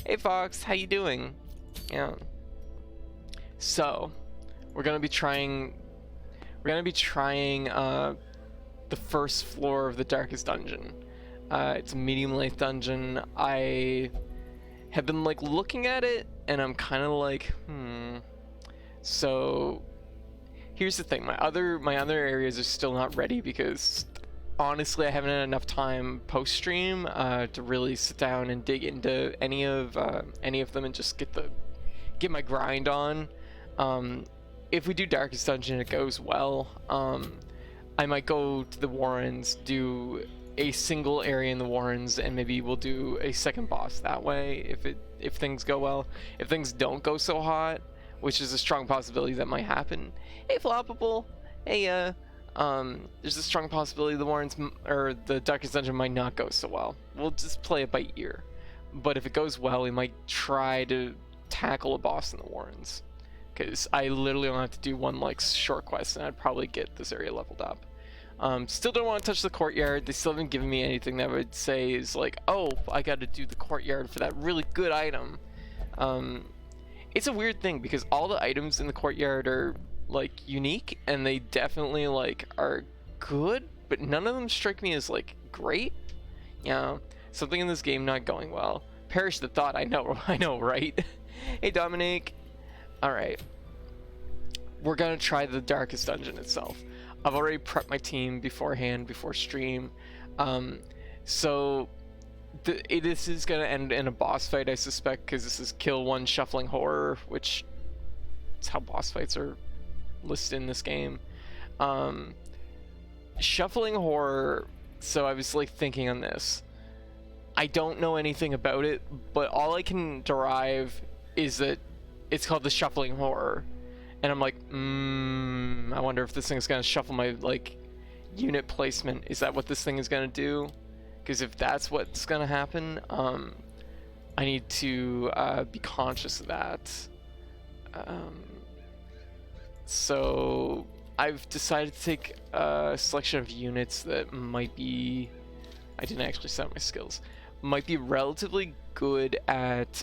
Hey Fox, how you doing? Yeah. So, we're gonna be trying the first floor of the Darkest Dungeon. It's a medium length dungeon. I have been like looking at it and I'm kind of like, So here's the thing, my other areas are still not ready because honestly I haven't had enough time post stream to really sit down and dig into any of them and just get my grind on. If we do Darkest Dungeon, it goes well. I might go to the Warrens, do a single area in the Warrens, and maybe we'll do a second boss that way if things go well. If things don't go so hot, which is a strong possibility that might happen. Hey Floppable, hey there's a strong possibility the Warrens or the Darkest Dungeon might not go so well. We'll just play it by ear. But if it goes well, we might try to tackle a boss in the Warrens. Because I literally only have to do one like short quest and I'd probably get this area leveled up. Still don't want to touch the courtyard. They still haven't given me anything that would say is like, oh, I got to do the courtyard for that really good item. It's a weird thing because all the items in the courtyard are like unique and they definitely like are good, but none of them strike me as like great. Yeah, something in this game not going well. Perish the thought. I know, right? Hey Dominic. All right, we're gonna try the Darkest Dungeon itself. I've already prepped my team beforehand, before stream. So this is gonna end in a boss fight, I suspect, because this is kill one shuffling horror, which is how boss fights are listed in this game. Shuffling horror. So I was like thinking on this. I don't know anything about it, but all I can derive is that it's called the shuffling horror, and I'm like, I wonder if this thing is gonna shuffle my like unit placement. Is that what this thing is gonna do? Because if that's what's gonna happen, I need to be conscious of that. So I've decided to take a selection of units that might be, I didn't actually set my skills, might be relatively good at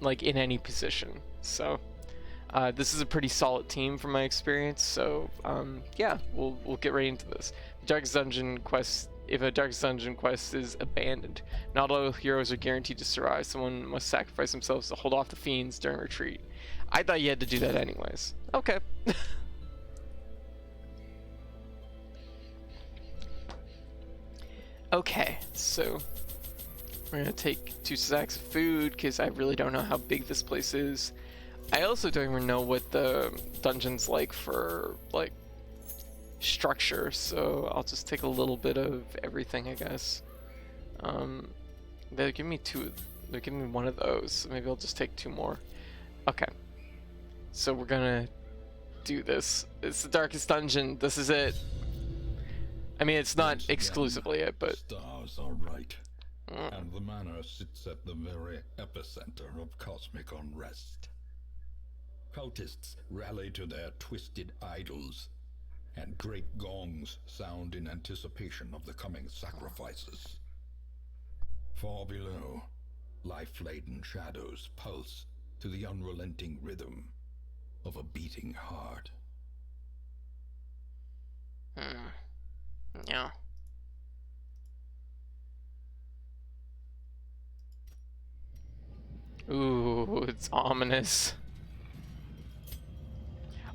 like in any position. So this is a pretty solid team from my experience. So yeah, we'll get right into this. Darkest Dungeon quest. If a Darkest Dungeon quest is abandoned, not all heroes are guaranteed to survive. Someone must sacrifice themselves to hold off the fiends during retreat. I thought you had to do that anyways. Okay. Okay, so we're gonna take 2 sacks of food because I really don't know how big this place is. I also don't even know what the dungeon's like for like structure, so I'll just take a little bit of everything, I guess. They're giving me they're giving me one of those, so maybe I'll just take 2 more. Okay, so we're gonna do this. It's the Darkest Dungeon. This is it. I mean, it's not exclusively it, but stars are right, and the manor sits at the very epicenter of cosmic unrest. Cultists rally to their twisted idols, and great gongs sound in anticipation of the coming sacrifices. Far below, life-laden shadows pulse to the unrelenting rhythm of a beating heart. Yeah. Ooh, it's ominous.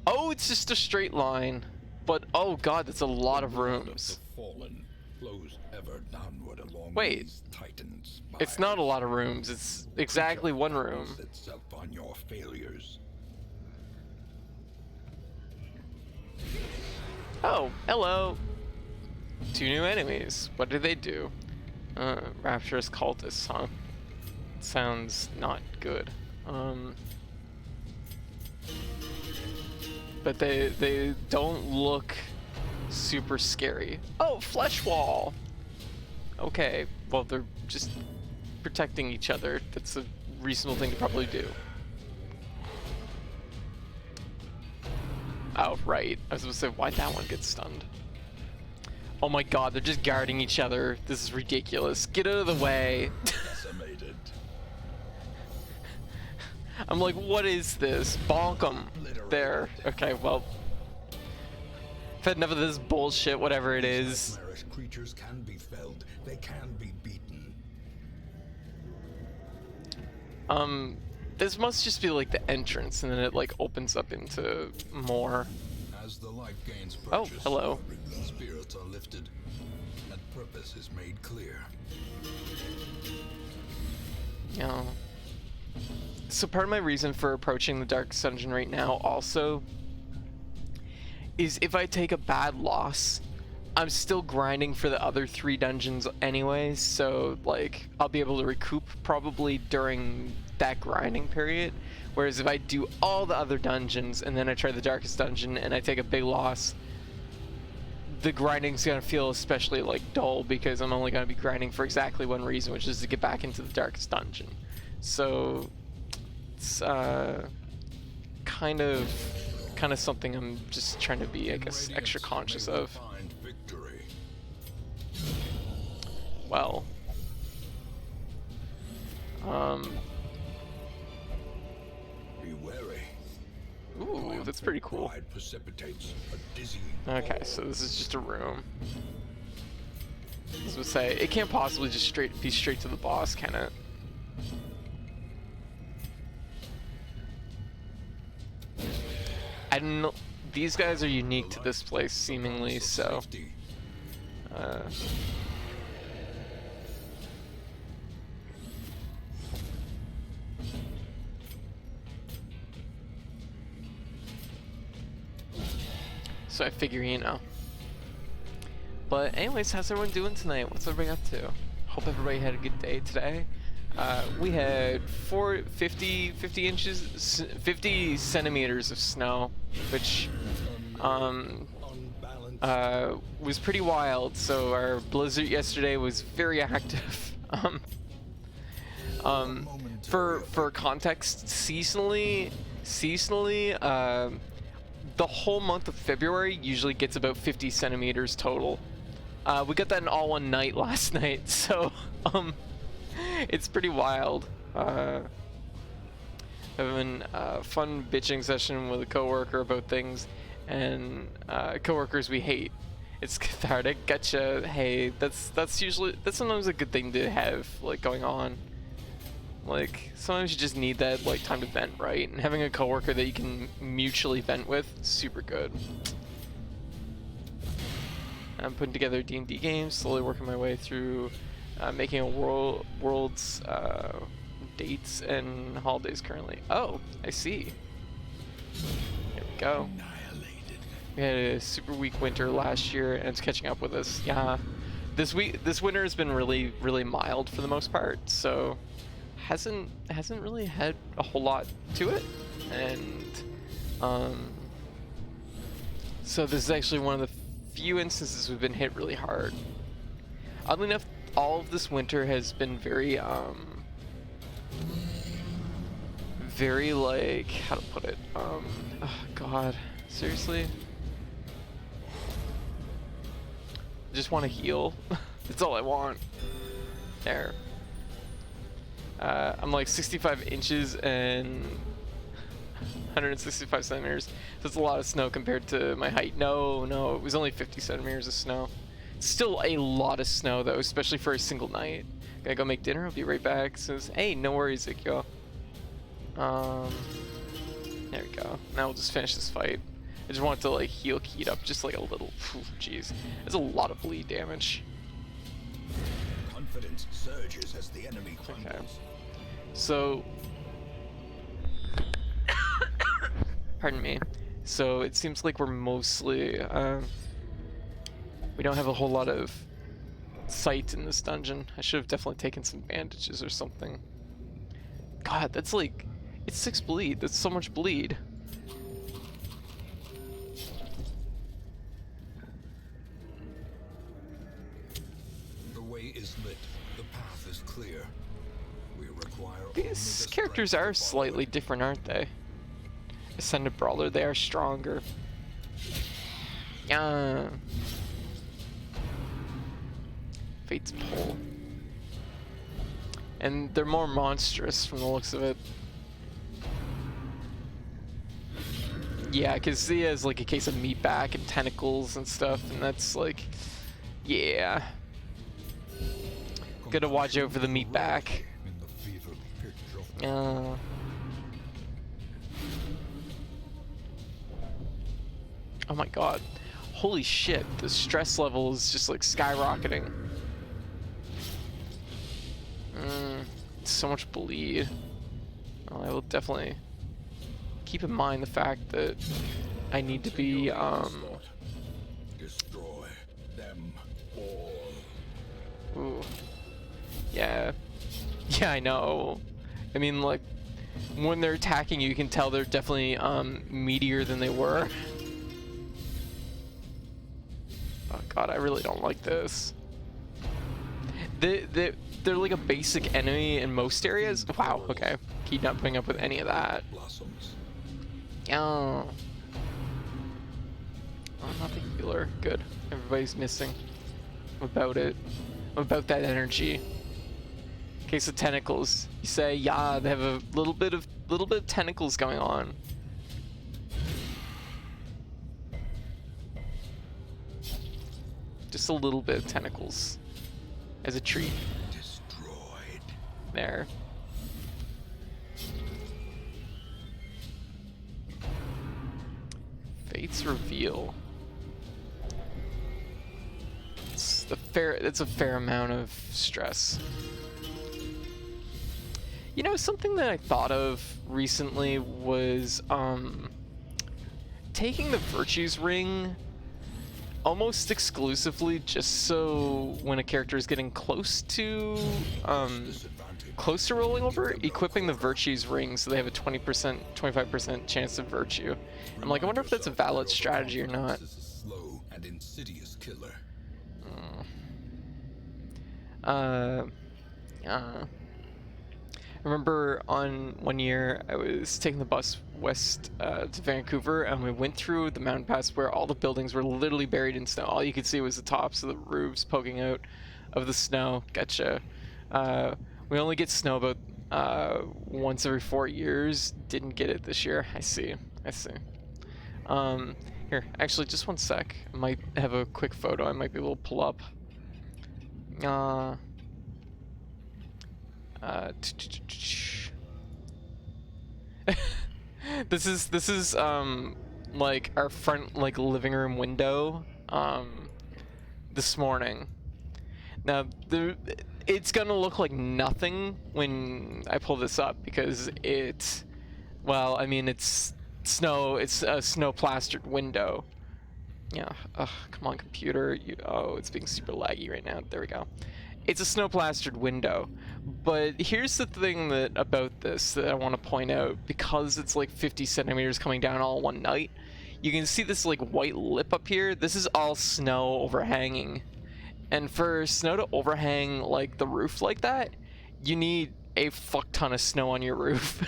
Oh, it's just a straight line. But oh god, that's a lot of rooms. The fallen flows ever downward along Wait. these titan spires. It's not a lot of rooms. It's exactly one room. Itself on your failures. Oh, hello. 2 new enemies. What do they do? Rapturous cultists, huh? Sounds not good. But they don't look super scary. Oh, flesh wall. Okay, well they're just protecting each other. That's a reasonable thing to probably do. Oh, right. I was supposed to say, why'd that one get stunned? Oh my god, they're just guarding each other. This is ridiculous. Get out of the way. Decimated. I'm like, what is this? Bonk 'em. There. Okay, well. I've had enough of this bullshit, whatever it is. Nightmarish creatures can be felled. They can be beaten. This must just be like the entrance, and then it like opens up into more. As the light gains Oh, purchase, hello. spirits are lifted, and purpose is made clear. Yeah. So part of my reason for approaching the Darkest Dungeon right now also is if I take a bad loss, I'm still grinding for the other 3 dungeons anyways, so like I'll be able to recoup probably during that grinding period. Whereas if I do all the other dungeons and then I try the Darkest Dungeon and I take a big loss, the grinding's gonna feel especially like dull because I'm only gonna be grinding for exactly one reason, which is to get back into the Darkest Dungeon. So it's kind of something I'm just trying to be, I guess, extra conscious of. Well, Be wary. ooh, that's pretty cool. Pride precipitates a dizzying Okay, so this is just a room. I was gonna say, it can't possibly just be straight to the boss, can it? I don't know. These guys are unique to this place, seemingly, so. So I figure, you know. But anyways, how's everyone doing tonight? What's everybody up to? Hope everybody had a good day today. We had 50 centimeters of snow, which was pretty wild. So our blizzard yesterday was very active. For context, seasonally, the whole month of February usually gets about 50 centimeters total. We got that in all one night last night, so it's pretty wild. Having a fun bitching session with a coworker about things, and coworkers we hate. It's cathartic. Gotcha. Hey, that's sometimes a good thing to have, like, going on. Like, sometimes you just need that, like, time to vent, right? And having a coworker that you can mutually vent with, super good. I'm putting together D&D games, slowly working my way through making a world's dates and holidays currently. Oh, I see. There we go. We had a super weak winter last year, and it's catching up with us. Yeah, this winter has been really mild for the most part, so hasn't really had a whole lot to it, and so this is actually one of the few instances we've been hit really hard. Oddly enough, all of this winter has been very like, how to put it, oh god, seriously, I just want to heal. That's all I want. There. I'm like 65 inches and 165 centimeters. That's a lot of snow compared to my height. No, it was only 50 centimeters of snow. Still a lot of snow though, especially for a single night. Gotta go make dinner. I'll be right back. Says, hey, no worries, Ikyo. There we go. Now we'll just finish this fight. I just want to like heal Keat up just like a little. Jeez, there's a lot of bleed damage. Confidence surges as the enemy crumbles. Okay. So, pardon me. So it seems like we're mostly we don't have a whole lot of sight in this dungeon. I should have definitely taken some bandages or something. God, that's like, it's 6 bleed. That's so much bleed. The way is lit. The path is clear. We require These characters are slightly different, aren't they? Ascended Brawler, they are stronger. Yeah. Fate's Pull. And they're more monstrous from the looks of it. Yeah, because he has like a case of meat back and tentacles and stuff, and that's like, yeah. Gotta watch out for the meat back. Oh my god. Holy shit, the stress level is just like skyrocketing. So much bleed. Oh, I will definitely keep in mind the fact that I need to be destroy them all. Ooh. Yeah. Yeah, I know. I mean, like, when they're attacking you, you can tell they're definitely meatier than they were. Oh god, I really don't like this. They're like a basic enemy in most areas. Wow, okay. Keep not putting up with any of that. Oh. Oh, not the healer. Good. Everybody's missing. I'm about it. I'm about that energy. Case of tentacles. You say, yeah, they have a little bit of tentacles going on. Just a little bit of tentacles. As a treat. Destroyed. There. Fate's reveal. It's a fair amount of stress. You know, something that I thought of recently was taking the Virtues Ring almost exclusively just so when a character is getting close to rolling over, equipping the Virtues Ring so they have a 20%, 25% chance of virtue. I'm like, I wonder if that's a valid strategy or not. Slow and insidious killer. I remember on one year I was taking the bus west to Vancouver, and we went through the mountain pass where all the buildings were literally buried in snow. All you could see was the tops of the roofs poking out of the snow. Gotcha. We only get snow about once every 4 years. Didn't get it this year. I see. Here, actually, just one sec. I might have a quick photo I might be able to pull up. This is like our front like living room window this morning. Now it's gonna look like nothing when I pull this up because it's snow. It's a snow plastered window. Yeah. Ugh, come on, computer. Oh, it's being super laggy right now. There we go. It's a snow plastered window, but here's the thing about this that I want to point out. Because it's like 50 centimeters coming down all one night, you can see this like white lip up here. This is all snow overhanging, and for snow to overhang like the roof like that, you need a fuck ton of snow on your roof.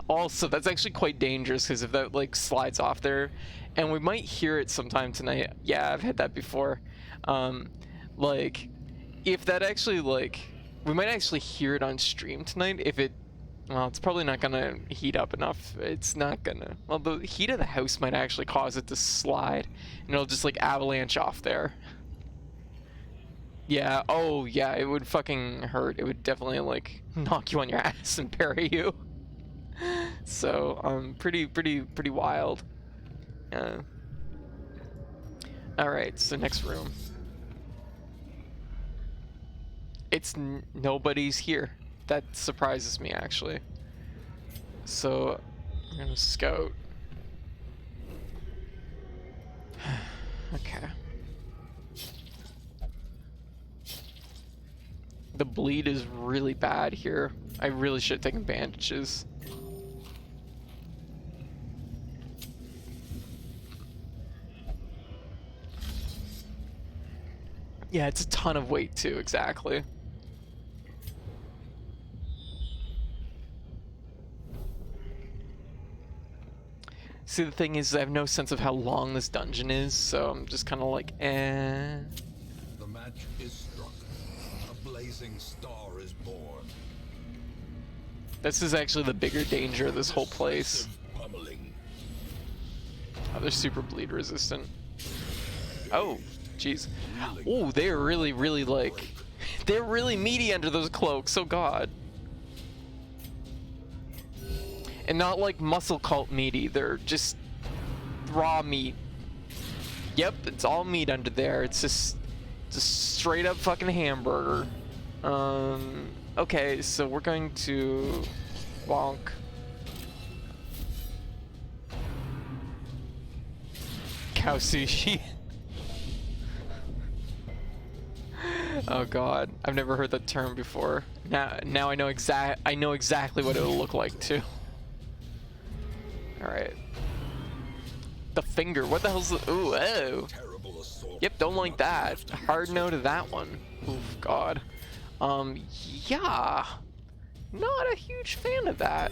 Also, that's actually quite dangerous because if that like slides off there, and we might hear it sometime tonight. Yeah, I've had that before. Like, if that actually like, we might actually hear it on stream tonight. If it, well, it's probably not gonna heat up enough. It's not gonna. Well, the heat of the house might actually cause it to slide, and it'll just like avalanche off there. Yeah. Oh, yeah. It would fucking hurt. It would definitely like knock you on your ass and bury you. So, pretty wild. Alright, so next room. Nobody's here. That surprises me, actually. So, I'm gonna scout. Okay. The bleed is really bad here. I really should have taken bandages. Yeah, it's a ton of weight too, exactly. See, the thing is, I have no sense of how long this dungeon is, so I'm just kind of like, eh. The match is struck. A blazing star is born. This is actually the bigger danger of this whole place. Pummeling. they're super bleed resistant. Oh, jeez. Oh, they're really, really like, they're really meaty under those cloaks. Oh god. And not like muscle cult meaty. They're just raw meat. Yep, it's all meat under there. It's just straight up fucking hamburger. Okay, so we're going to bonk. Cow sushi. Oh god, I've never heard that term before. Now I know exactly what it'll look like too. All right. The finger. What the hell's the? Ooh, oh. Yep, don't like that. Hard no to that one. Oof, god. Yeah. Not a huge fan of that.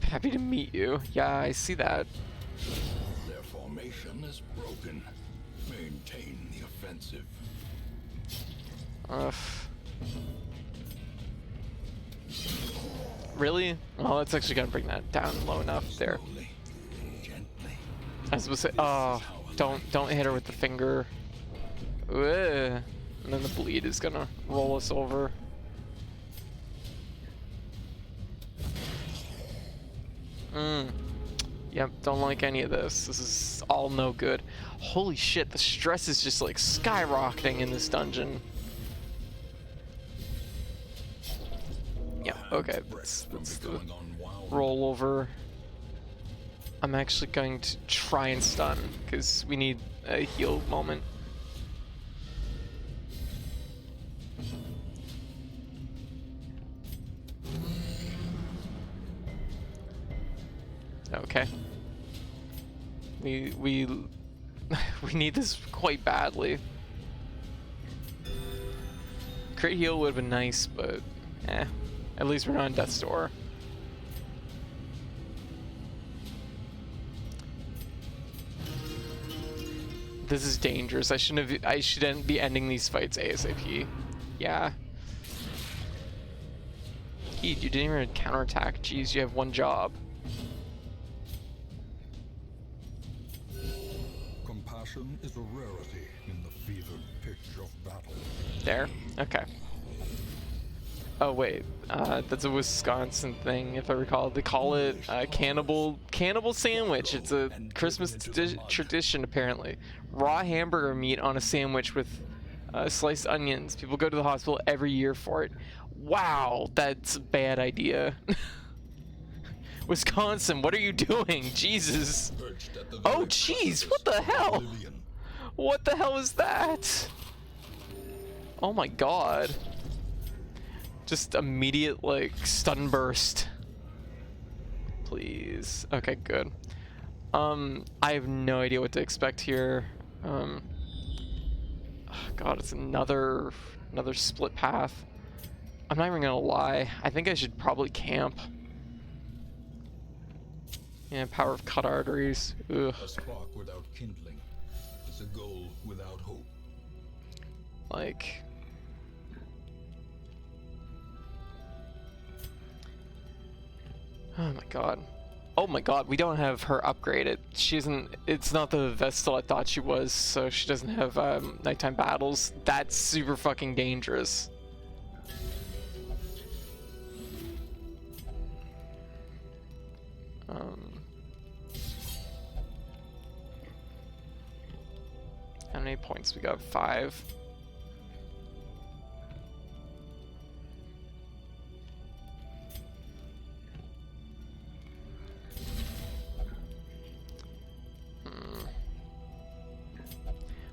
Happy to meet you. Yeah, I see that. Their formation is broken. Maintain the offensive. Really? Well, that's actually gonna bring that down low enough there. Slowly, gently. I was supposed to say, oh, don't hit her with the finger. Ugh. And then the bleed is gonna roll us over. Yep, don't like any of this. This is all no good. Holy shit, the stress is just like skyrocketing in this dungeon. Yeah, okay, let's the roll over. I'm actually going to try and stun, because we need a heal moment. Okay. We we need this quite badly. Crit heal would have been nice, but at least we're not on death's door. This is dangerous. I shouldn't be ending these fights ASAP. Yeah. Heat, you didn't even counterattack. Jeez, you have one job. Compassion is a rarity in the fevered pitch of battle. There? Okay. Oh wait, that's a Wisconsin thing, if I recall. They call it cannibal sandwich. It's a Christmas tradition, apparently. Raw hamburger meat on a sandwich with sliced onions. People go to the hospital every year for it. Wow, that's a bad idea. Wisconsin, what are you doing? Jesus. Oh, jeez, what the hell? What the hell is that? Oh my god. Just immediate, like, stun burst. Please. Okay, good. I have no idea what to expect here. Oh god, it's another split path. I'm not even gonna lie. I think I should probably camp. Yeah, power of cut arteries. Ugh. A spark without kindling is a goal without hope. Like... Oh my god. Oh my god, we don't have her upgraded. She isn't... It's not the Vestal I thought she was, so she doesn't have nighttime battles. That's super fucking dangerous. How many points we got? 5.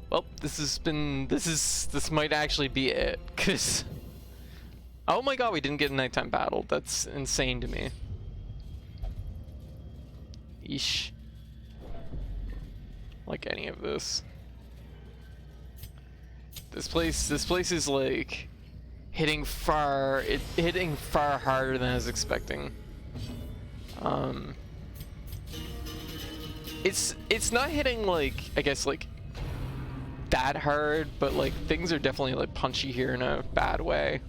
Well, this might actually be it, cause oh my god, we didn't get a nighttime battle. That's insane to me. Eesh. Like any of this. This place is like hitting far harder than I was expecting. It's not hitting like, I guess, like that hard, but like things are definitely like punchy here in a bad way.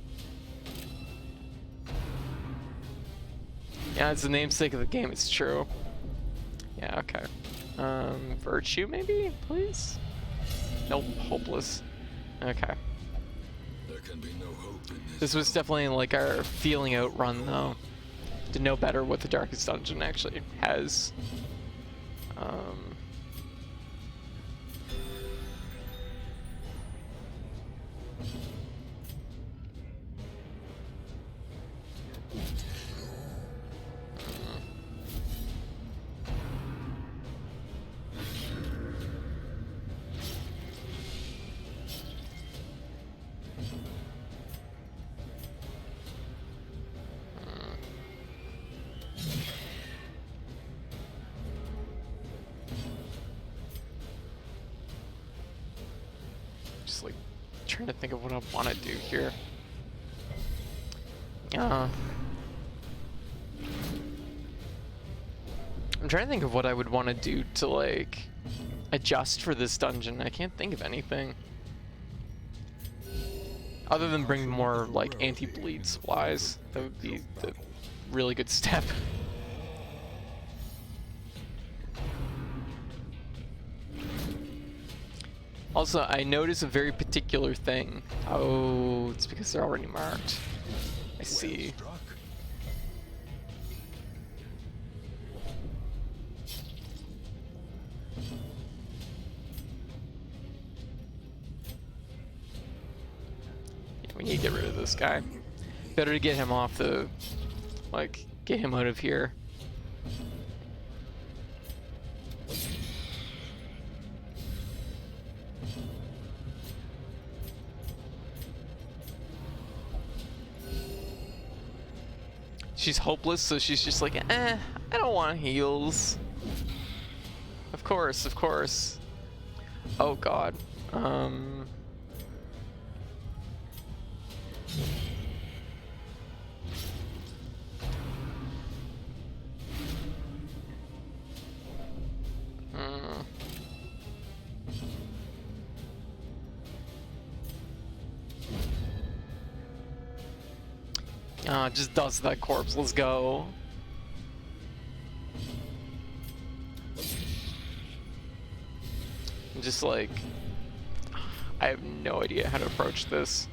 Yeah, it's the namesake of the game, it's true. Yeah, okay. Virtue maybe, please? Nope, hopeless. Okay. There can be no hope in This was definitely like our feeling out run though. To know better what the Darkest Dungeon actually has. Just like trying to think of what I want to do here. I'm trying to think of what I would want to do to like adjust for this dungeon. I can't think of anything other than bring more like anti-bleed supplies. That would be the really good step. Also, I notice a very particular thing. Oh, it's because they're already marked. I see. Yeah, we need to get rid of this guy. Better to get him off the... like, get him out of here. She's hopeless, so she's just like, I don't want heals. Of course, of course. Oh god. Just dust that corpse, let's go. I'm just like, I have no idea how to approach this.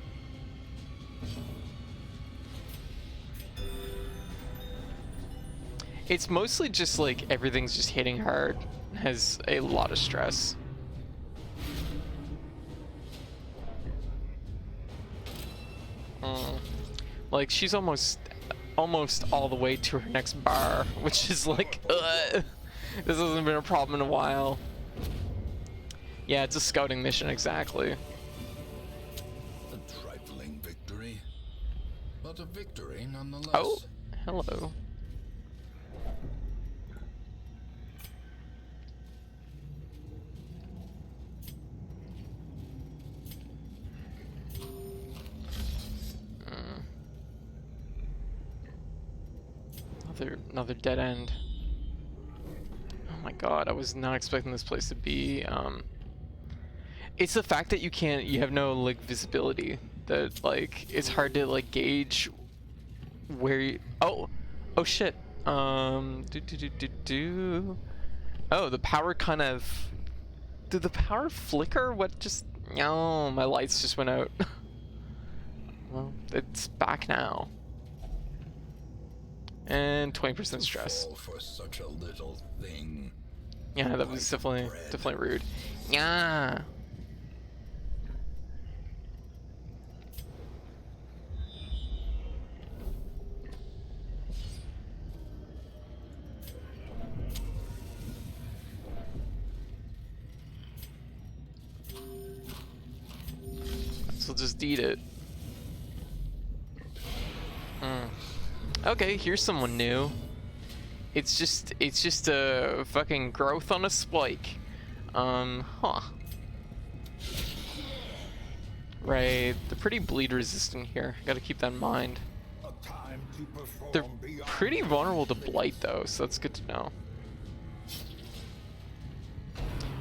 It's mostly just like everything's just hitting hard, has a lot of stress. Like she's almost all the way to her next bar, which is like, this hasn't been a problem in a while. Yeah, it's a scouting mission, exactly. A trifling victory, but a victory nonetheless. Oh, hello. Another dead end. Oh my god, I was not expecting this place to be, it's the fact that you have no, like, visibility. That, like, it's hard to, like, gauge where you... Oh shit. Oh, the power kind of... Did the power flicker? What just... Oh, my lights just went out. Well, it's back now. And 20% stress. For such a little thing. Yeah, that was definitely rude. Yeah. So just eat it. Okay, here's someone new. It's just a fucking growth on a spike. Huh. Right, they're pretty bleed resistant here. Gotta keep that in mind. They're pretty vulnerable to blight though, so that's good to know.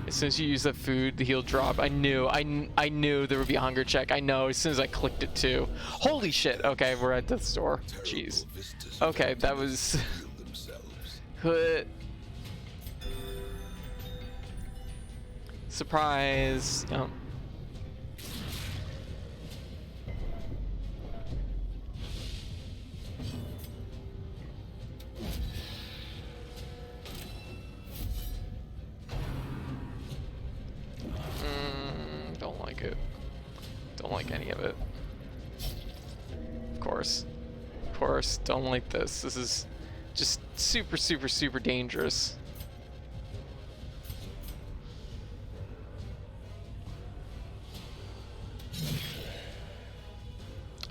As soon as you use that food, the heal drop. I knew there would be a hunger check. I know, as soon as I clicked it too. Holy shit, okay, we're at death's door. Jeez. Okay, that was Huh. Surprise. Don't like it. Don't like any of it. Of course. Of course, don't like this. This is just super, super, super dangerous.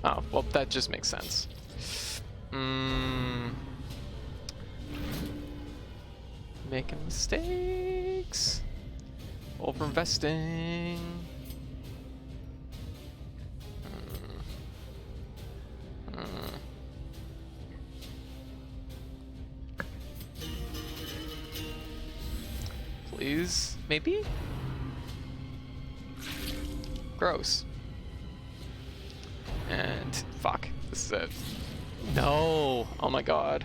Oh, well, that just makes sense. Making mistakes. Overinvesting. Please, maybe? Gross. And fuck, this is it. No! Oh my god.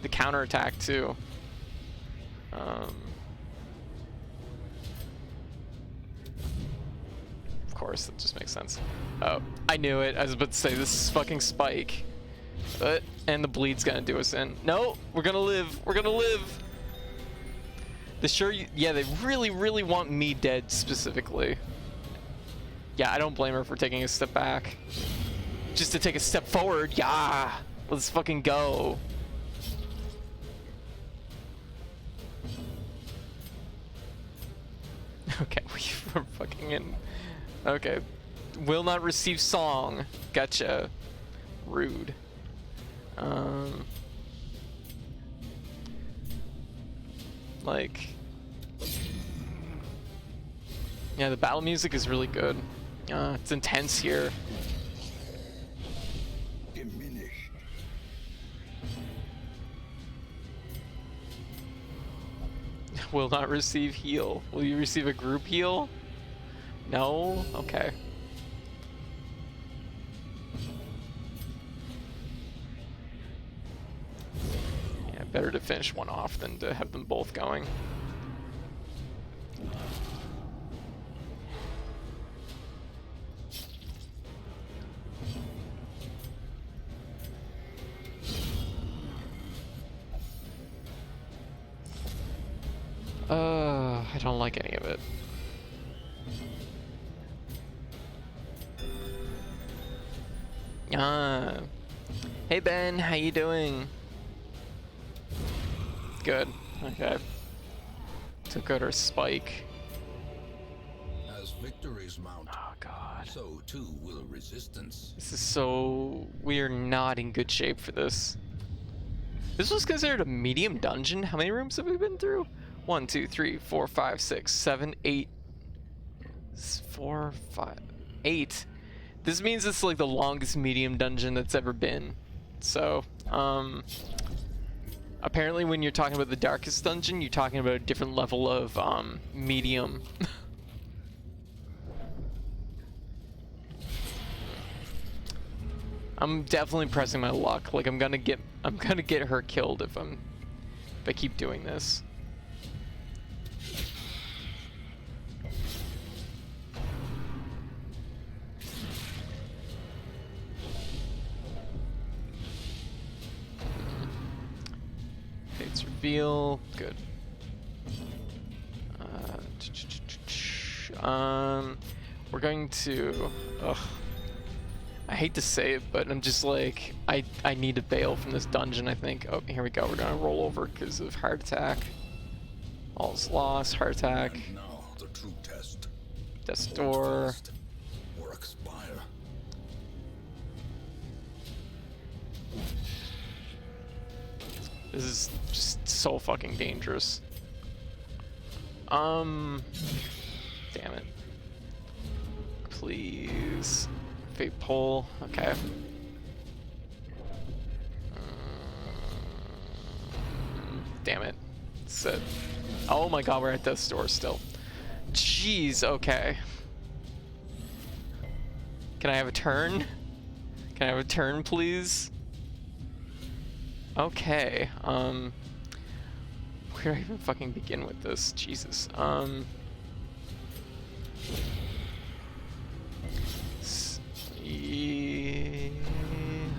The counterattack too. Of course, that just makes sense. Oh, I knew it. I was about to say, this is fucking Spike. And the bleed's gonna do us in. No, we're gonna live. We're gonna live. Yeah, they really, really want me dead specifically. Yeah, I don't blame her for taking a step back. Just to take a step forward. Yeah, let's fucking go. Okay, we're fucking in. Okay. Will not receive song. Gotcha. Rude. Like, yeah, the battle music is really good. It's intense here. Diminished. Will not receive heal. Will you receive a group heal? No? Okay. Yeah, better to finish one off than to have them both going. I don't like any of it. Hey Ben, how you doing? Good. Okay. Took out our spike. As victories mount, Oh god. so too will resistance. This is so... We are not in good shape for this. This was considered a medium dungeon? How many rooms have we been through? 1, 2, 3, 4, 5, 6, 7, 8. 4, 5, 8. This means it's like the longest medium dungeon that's ever been. So, apparently when you're talking about the darkest dungeon, you're talking about a different level of, medium. I'm definitely pressing my luck. Like I'm gonna get her killed if I keep doing this. Fates reveal, good. We're going to. I hate to say it, but I'm just like, I need to bail from this dungeon, I think. Oh, here we go. We're gonna roll over because of heart attack. All's lost, heart attack. And now the true test. Death's door. Fast or expire. This is just so fucking dangerous. Damn it. Please. Fate pull. Okay. Damn it. Sit. Oh my god, we're at death's door still. Jeez, okay. Can I have a turn? Can I have a turn, please? Okay, Where do I even fucking begin with this? Jesus.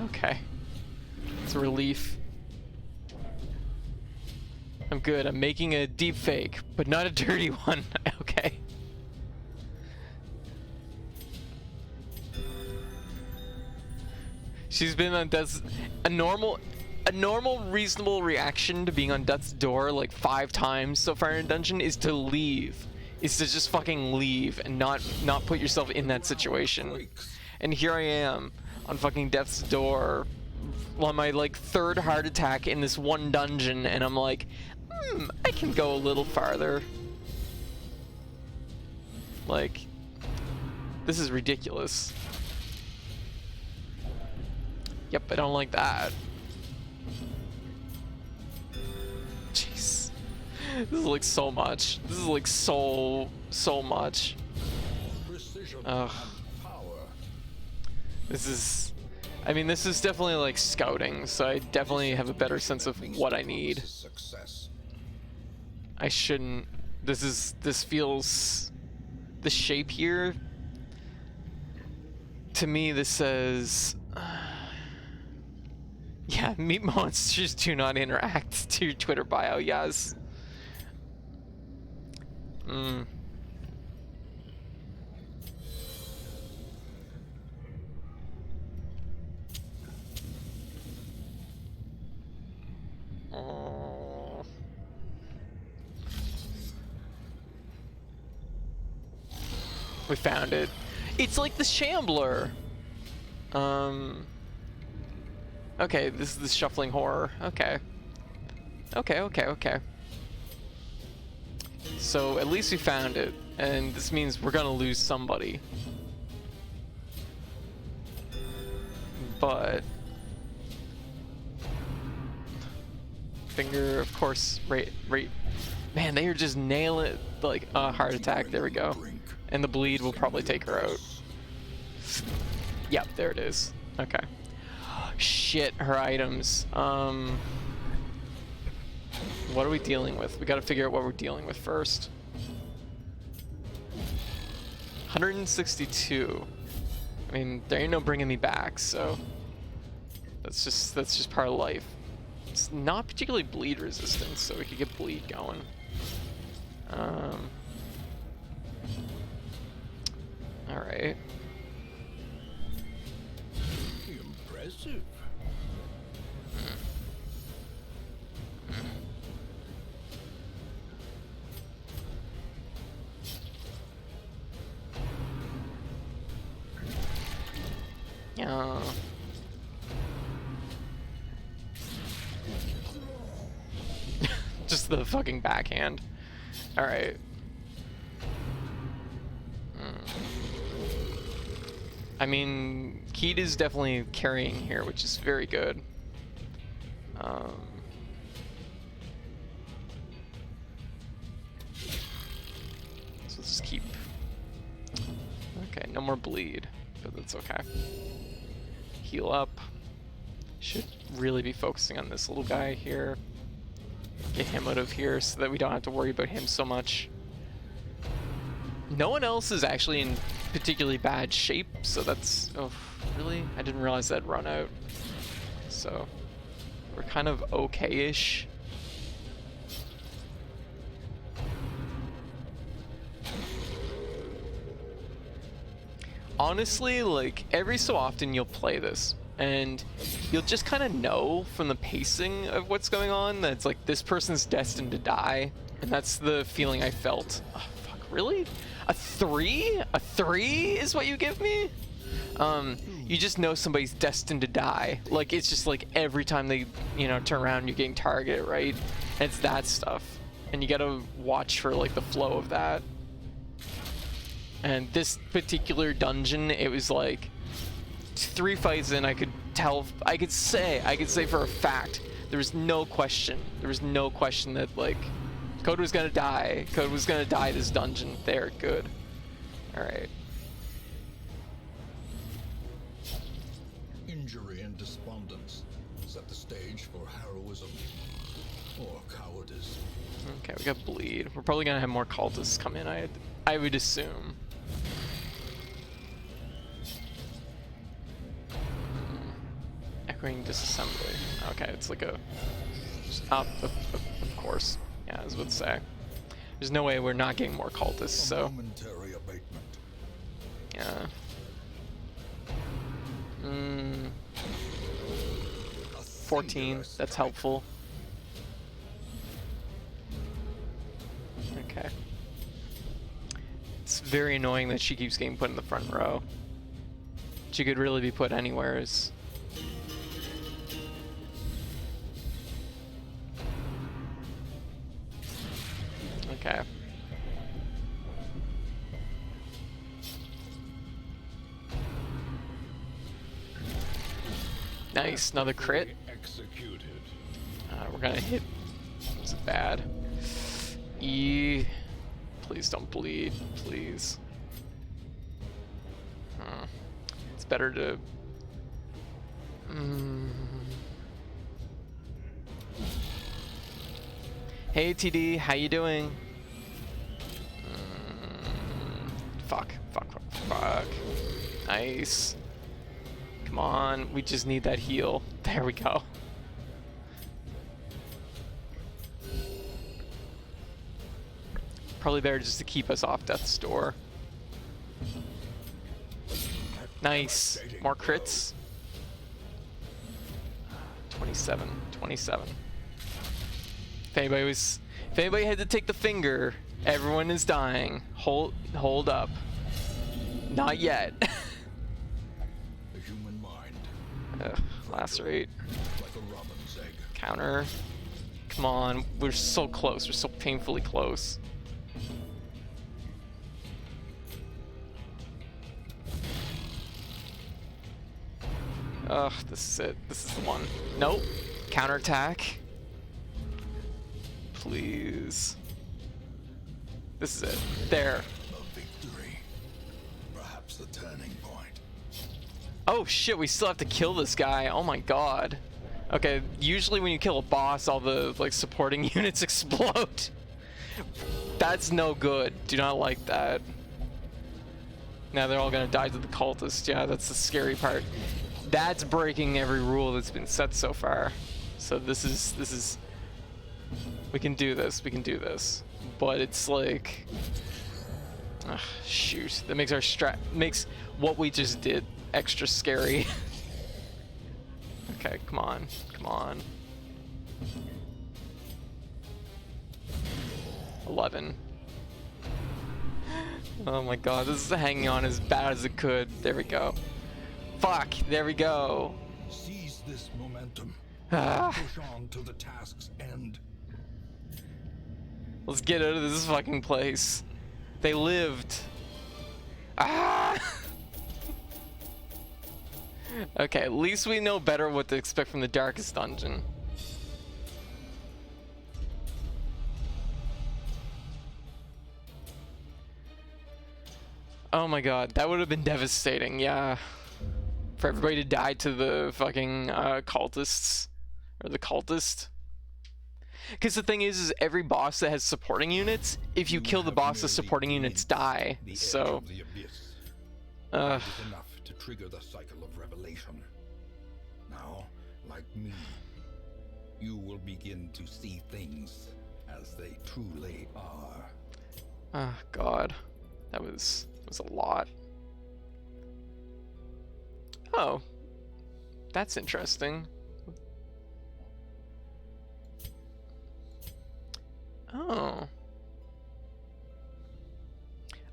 Okay. It's a relief. I'm good. I'm making a deep fake, but not a dirty one. Okay. She's been on Death's... A normal, reasonable reaction to being on Death's door like 5 times so far in a dungeon is to leave. Is to just fucking leave and not put yourself in that situation. And here I am on fucking Death's door on my like 3rd heart attack in this one dungeon, and I'm like, I can go a little farther. Like, this is ridiculous. Yep, I don't like that. Jeez. This is like so much. This is like so much. Ugh. This is... I mean, this is definitely like scouting, so I definitely have a better sense of what I need. I shouldn't... This feels... The shape here... To me, this says... Yeah, meat monsters do not interact to Twitter bio, yes. We found it. It's like the Shambler. Okay, this is the shuffling horror. Okay. Okay. So at least we found it, and this means we're gonna lose somebody. But finger, of course, right. Man, they are just nailing like a heart attack. There we go. And the bleed will probably take her out. Yep, there it is. Okay. Shit, her items. What are we dealing with? We gotta figure out what we're dealing with first. 162. I mean, there ain't no bringing me back, so that's just part of life. It's not particularly bleed resistant, so we could get bleed going. All right. Impressive. Yeah. Just the fucking backhand. All right. I mean, Keat is definitely carrying here, which is very good. So let's just keep... Okay, no more bleed, but that's okay. Heal up. Should really be focusing on this little guy here. Get him out of here so that we don't have to worry about him so much. No one else is actually in particularly bad shape, so that's... Oh, really? I didn't realize that'd run out. So, we're kind of okay-ish. Honestly, like, every so often you'll play this, and you'll just kind of know from the pacing of what's going on that it's like, this person's destined to die, and that's the feeling I felt. Oh, fuck, really? A 3? A 3 is what you give me? You just know somebody's destined to die. Like, it's just like every time they, you know, turn around, you're getting targeted, right? And it's that stuff. And you gotta watch for, like, the flow of that. And this particular dungeon, it was like 3 fights in, I could say for a fact, there was no question. There was no question that, like, Code was gonna die. Code was gonna die this dungeon. There, good. Alright. Injury and despondence set the stage for heroism. or cowardice. Okay, we got bleed. We're probably gonna have more cultists come in, I would assume. Echoing disassembly. Okay, it's like a... of course. Yeah, I was about to say. There's no way we're not getting more cultists, so... Momentary abatement. Yeah. 14, that's helpful. Okay. It's very annoying that she keeps getting put in the front row. She could really be put anywheres. Okay. Nice, another crit. Executed. We're gonna hit. Is it bad? Please don't bleed, please. It's better to. Hey TD, how you doing? Fuck. Nice. Come on, we just need that heal. There we go. Probably better just to keep us off death's door. Nice. More crits. 27. If anybody had to take the finger, everyone is dying. Hold up. Not yet. The human mind. Lacerate. Like a robin's egg. Counter. Come on, we're so close. We're so painfully close. Ugh, this is it. This is the one. Nope. Counterattack. Please. This is it. There. A victory. Perhaps a turning point. Oh shit, we still have to kill this guy. Oh my god. Okay, usually when you kill a boss, all the like supporting units explode. That's no good. Do not like that. Now they're all gonna die to the cultist. Yeah, that's the scary part. That's breaking every rule that's been set so far. So this is we can do this. But it's like shoot. That makes our makes what we just did extra scary. Okay, come on. 11. Oh my god, this is hanging on as bad as it could. There we go. Fuck, there we go. Seize this momentum. Ah. Push on to the task's end. Let's get out of this fucking place. They lived. Ah! Okay, at least we know better what to expect from the darkest dungeon. Oh my god, that would have been devastating, yeah. For everybody to die to the fucking cultists. Or the cultist. Because the thing is every boss that has supporting units, if you kill the boss, the supporting units die. So... Enough to trigger the cycle of revelation. Now, like me, you will begin to see things as they truly are. Oh god, that was a lot. Oh, that's interesting. Oh.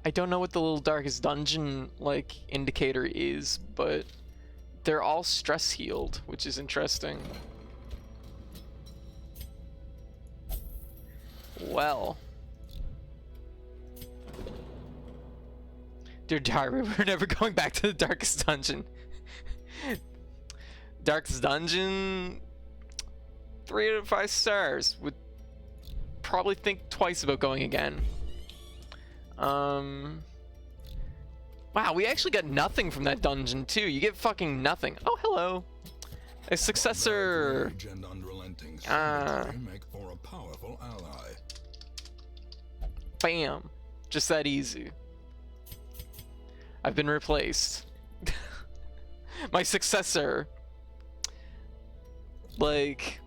I don't know what the little darkest dungeon like indicator is, but they're all stress healed, which is interesting. Well. Dear diary, we're never going back to the darkest dungeon. Darkest dungeon, 3 out of 5 stars. Would probably think twice about going again. Wow, we actually got nothing from that dungeon too. You get fucking nothing. Oh, hello. A successor. Make for a powerful ally. Bam. Just that easy. I've been replaced. My successor. Like...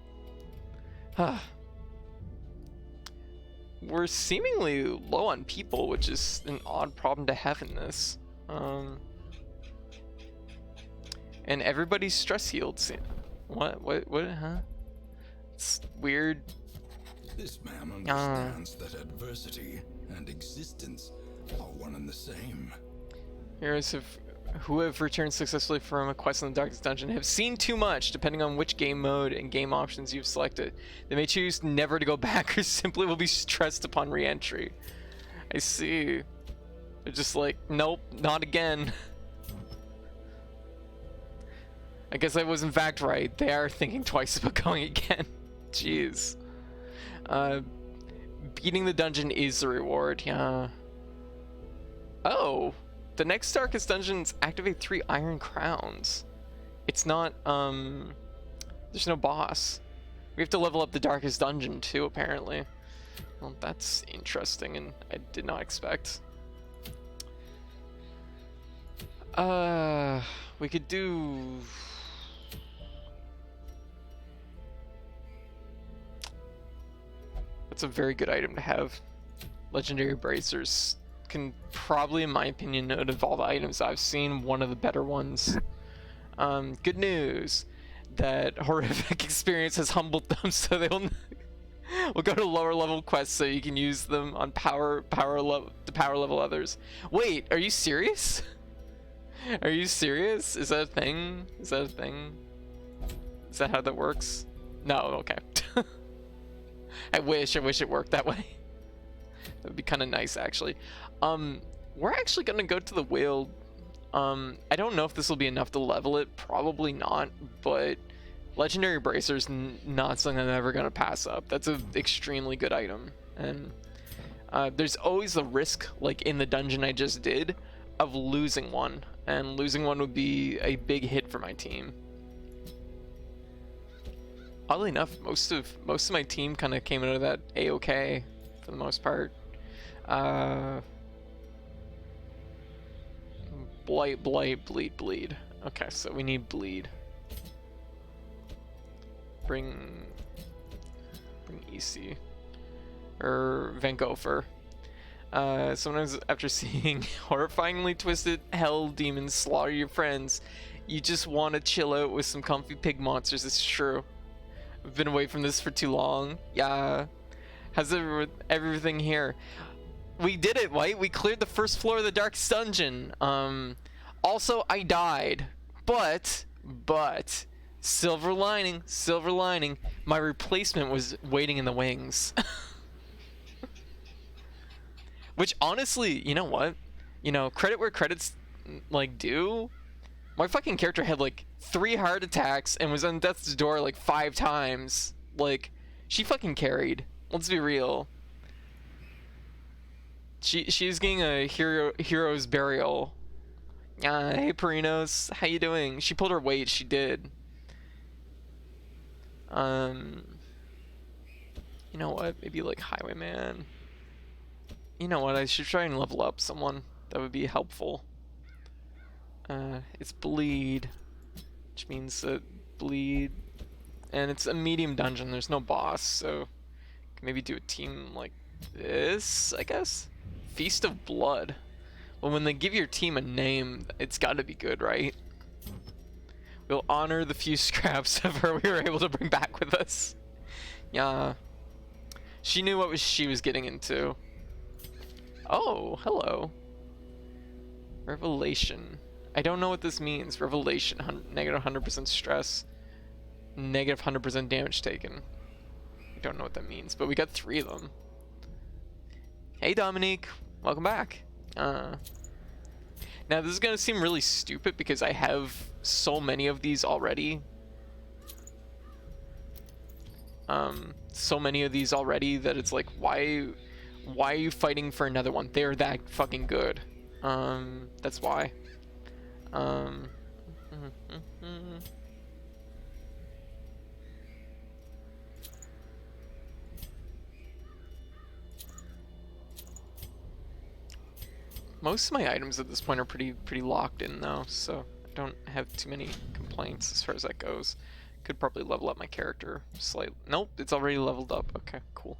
We're seemingly low on people, which is an odd problem to have in this. And everybody's stress healed. What, huh? It's weird. This man understands that adversity and existence are one and the same. Heroes who have returned successfully from a quest in the Darkest Dungeon have seen too much, depending on which game mode and game options you've selected. They may choose never to go back or simply will be stressed upon re-entry. I see. They're just like, nope, not again. I guess I was in fact right. They are thinking twice about going again. Jeez. Beating the dungeon is the reward, yeah. Oh, the next Darkest Dungeons activate 3 Iron Crowns. It's not, there's no boss. We have to level up the Darkest Dungeon too, apparently. Well, that's interesting, and I did not expect. We could do... That's a very good item to have. Legendary Bracers can probably, in my opinion, out of all the items I've seen, one of the better ones. Good news, that horrific experience has humbled them, so they'll we'll go to lower level quests so you can use them on power level others. Wait, are you serious? Are you serious? Is that a thing? Is that a thing? Is that how that works? No, okay. I wish it worked that way. That would be kind of nice, actually. We're actually gonna go to the whale. I don't know if this will be enough to level it. Probably not, but Legendary Bracer's not something I'm ever gonna pass up. That's an extremely good item, and there's always the risk, like in the dungeon I just did, of losing one, and losing one would be a big hit for my team. Oddly enough, most of my team kind of came out of that A-okay for the most part. Blight, bleed. Okay, so we need bleed. Bring EC or Van Gogher. Sometimes after seeing horrifyingly twisted hell demons slaughter your friends, you just want to chill out with some comfy pig monsters. It's true. I've been away from this for too long. Yeah. How's everything here? We did it, White. We cleared the first floor of the Darkest Dungeon. Also, I died. But, silver lining, my replacement was waiting in the wings. Which, honestly, you know what? You know, credit where credit's, like, due. My fucking character had, like, 3 heart attacks and was on death's door, like, 5 times. Like, she fucking carried. Let's be real. She's getting a hero's burial. Hey, Perinos. How you doing? She pulled her weight. She did. You know what? Maybe, like, Highwayman. You know what? I should try and level up someone. That would be helpful. It's bleed, which means that bleed, and it's a medium dungeon. There's no boss, so maybe do a team like this, I guess. Feast of Blood. Well, when they give your team a name, it's got to be good, right? We'll honor the few scraps of her we were able to bring back with us. Yeah, she knew what she was getting into. Oh, hello. Revelation. I don't know what this means. Revelation, negative 100% stress, negative 100% damage taken. I don't know what that means, but we got 3 of them. Hey Dominique, welcome back. Now this is gonna seem really stupid because I have so many of these already. So many of these already that it's like, why are you fighting for another one? They're that fucking good. That's why. Most of my items at this point are pretty locked in though, so I don't have too many complaints as far as that goes. Could probably level up my character slightly. Nope, it's already leveled up. Okay, cool.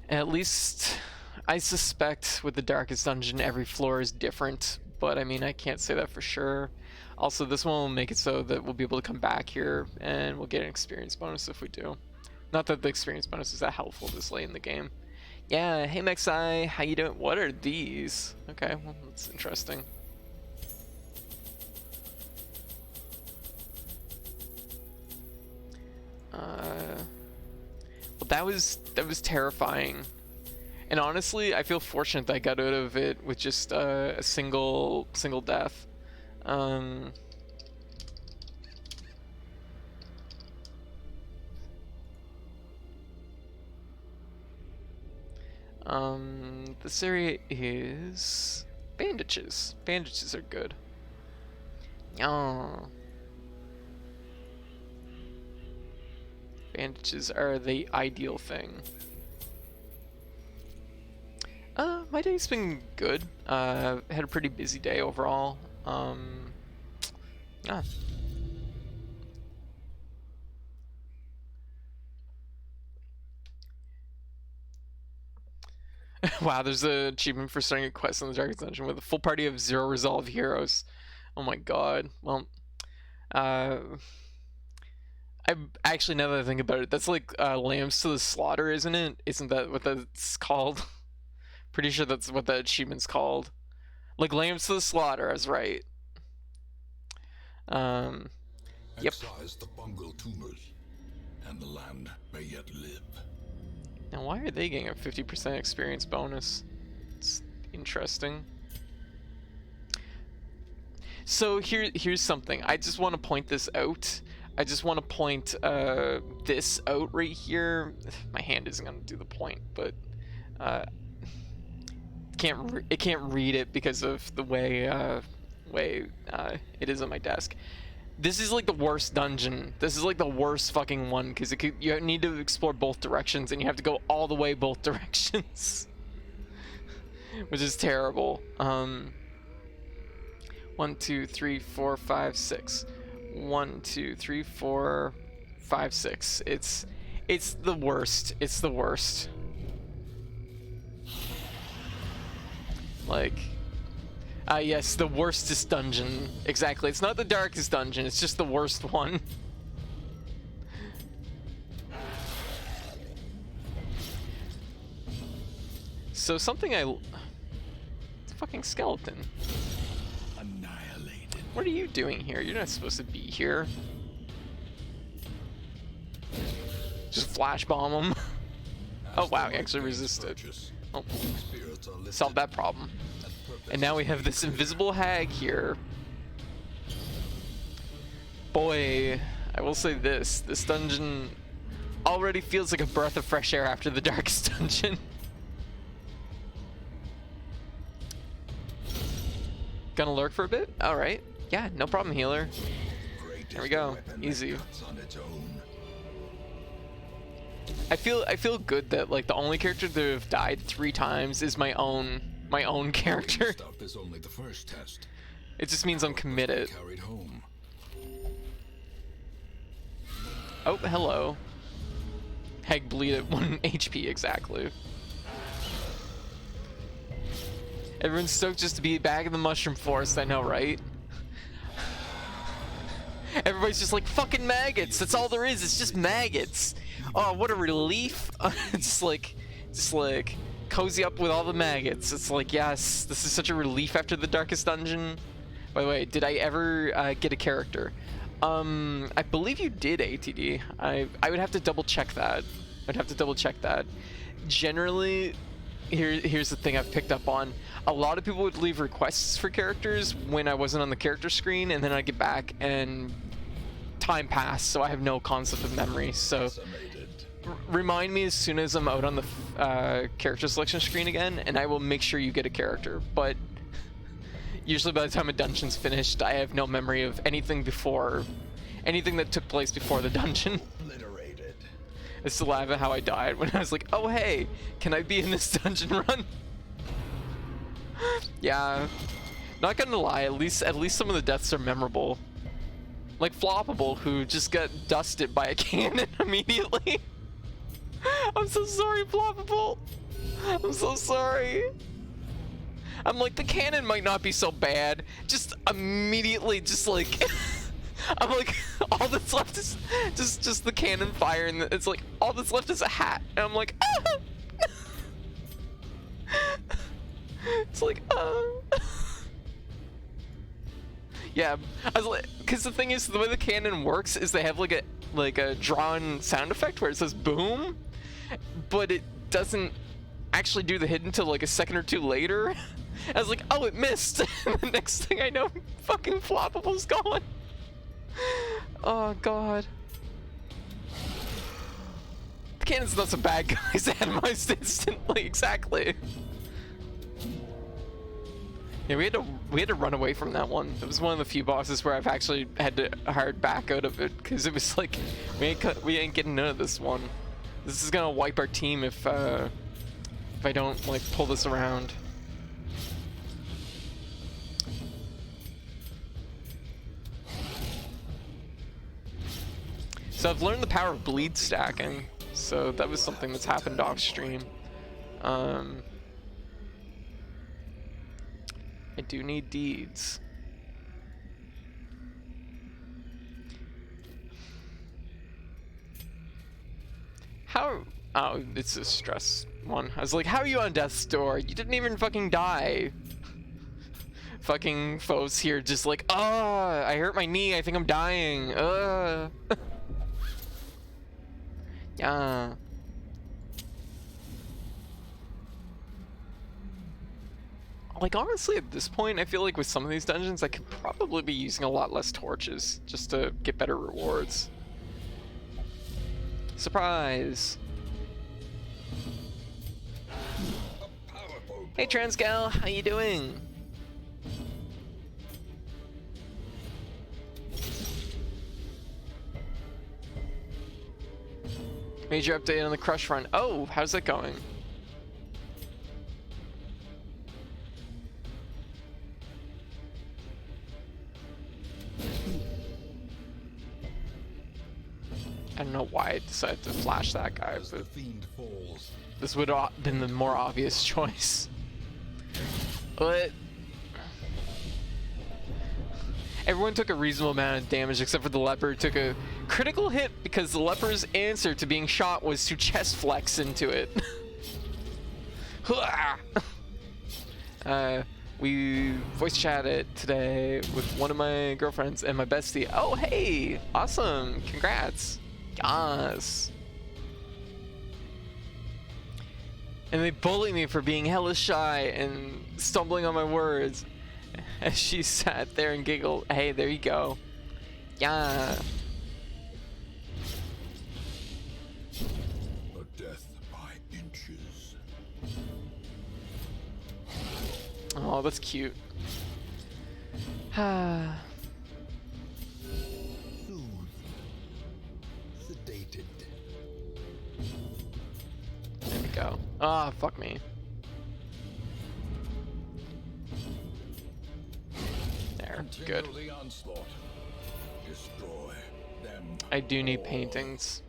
At least I suspect with the Darkest Dungeon every floor is different, but I mean I can't say that for sure. Also, this one will make it so that we'll be able to come back here and we'll get an experience bonus if we do. Not that the experience bonus is that helpful this late in the game. Yeah, hey Mexi, how you doing? What are these? Okay, well, that's interesting. Well, that was terrifying. And honestly, I feel fortunate that I got out of it with just a single death. This area is bandages. Bandages are good. Oh. Bandages are the ideal thing. My day's been good. Had a pretty busy day overall. Yeah. Wow, there's an achievement for starting a quest in the Darkest Dungeon with a full party of 0 resolve heroes. Oh my god. Well, I actually, now that I think about it, that's like Lambs to the Slaughter, isn't it? Isn't that what that's called? Pretty sure that's what that achievement's called. Like Lambs to the Slaughter, I was right. Yep. Excise the fungal tumors, and the land may yet live. Now, why are they getting a 50% experience bonus? It's interesting. So here's something. I just want to point this out. I just want to point this out right here. My hand isn't gonna do the point, but it can't read it because of the way it is on my desk. This is like the worst dungeon. This is like the worst fucking one because you need to explore both directions and you have to go all the way both directions, which is terrible. 1, 2, 3, 4, 5, 6. 1, 2, 3, 4, 5, 6. It's the worst. It's the worst. Like, yes, the worstest dungeon. Exactly. It's not the darkest dungeon. It's just the worst one. So something it's a fucking skeleton. Annihilated. What are you doing here? You're not supposed to be here. Just flash bomb him. Oh wow, he actually resisted. Oh, solved that problem. And now we have this invisible hag here. Boy, I will say this dungeon already feels like a breath of fresh air after the darkest dungeon. Gonna lurk for a bit? Alright. Yeah, no problem, healer. There we go. Easy. I feel good that like the only character that have died 3 times is my own character. Is only the first test. It just means I'm committed. Oh, hello. Hag bleed at 1 HP exactly. Everyone's stoked just to be back in the mushroom forest, I know, right? Everybody's just like, fucking maggots, that's all there is, it's just maggots. Oh, what a relief. just like cozy up with all the maggots. It's like, yes, this is such a relief after the darkest dungeon. By the way, did I ever get a character? I believe you did, ATD. I would have to double check that. Generally, here's the thing I've picked up on. A lot of people would leave requests for characters when I wasn't on the character screen, and then I'd get back and time passed, so I have no concept of memory. So remind me as soon as I'm out on the character selection screen again, and I will make sure you get a character. But usually by the time a dungeon's finished, I have no memory of anything that took place before the dungeon. I still laugh at how I died when I was like, oh hey, can I be in this dungeon run? Yeah, not gonna lie, at least some of the deaths are memorable. Like Floppable, who just got dusted by a cannon immediately. I'm so sorry, Floppable. I'm so sorry. I'm like, the cannon might not be so bad. Just immediately, just like, I'm like, all that's left is just the cannon fire, and it's like, all that's left is a hat. And I'm like, ah! It's like, yeah, I was like, because the thing is, the way the cannon works is they have like a drawn sound effect where it says boom, but it doesn't actually do the hit until like a second or two later. I was like, oh, it missed. And the next thing I know, fucking Floppable's gone. Oh god. The cannon's not so bad, guys. Atomized instantly, exactly. Yeah, we had to run away from that one. It was one of the few bosses where I've actually had to hard back out of it, because it was like, we ain't getting none of this one. This is gonna wipe our team if I don't like pull this around. So I've learned the power of bleed stacking, so that was something that's happened off stream. I do need deeds. How? Oh, it's a stress one. I was like, how are you on death's door? You didn't even fucking die. Fucking foes here just like, oh, I hurt my knee, I think I'm dying. Yeah. Like, honestly, at this point, I feel like with some of these dungeons, I could probably be using a lot less torches just to get better rewards. Surprise! Hey, Transgal, how you doing? Major update on the Crush Run. Oh, how's that going? I don't know why I decided to flash that guy, but this would have been the more obvious choice. But everyone took a reasonable amount of damage except for the leper, who took a critical hit because the leper's answer to being shot was to chest flex into it. We voice chatted today with one of my girlfriends and my bestie. Oh, hey! Awesome! Congrats! Yes! And they bully me for being hella shy and stumbling on my words. As she sat there and giggled. Hey, there you go. Yeah. A death by inches. Oh, that's cute. Sedated. There we go. Ah, fuck me. There, good. The onslaught. Destroy them. I do need paintings.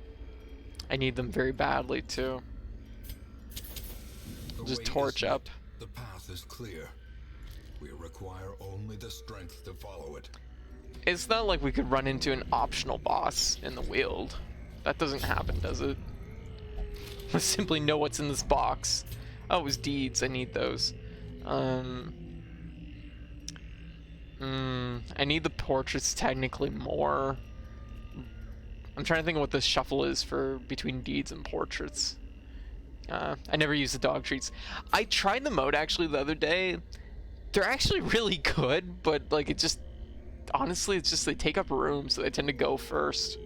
I need them very badly too. Just torch up. The path is clear. We require only the strength to follow it. It's not like we could run into an optional boss in the Weald. That doesn't happen, does it? I simply know what's in this box. Oh, it was deeds. I need those. I need the portraits technically more. I'm trying to think of what the shuffle is for between deeds and portraits. I never use the dog treats. I tried the mode actually the other day. They're actually really good, but like it just honestly it's just they take up room, so they tend to go first.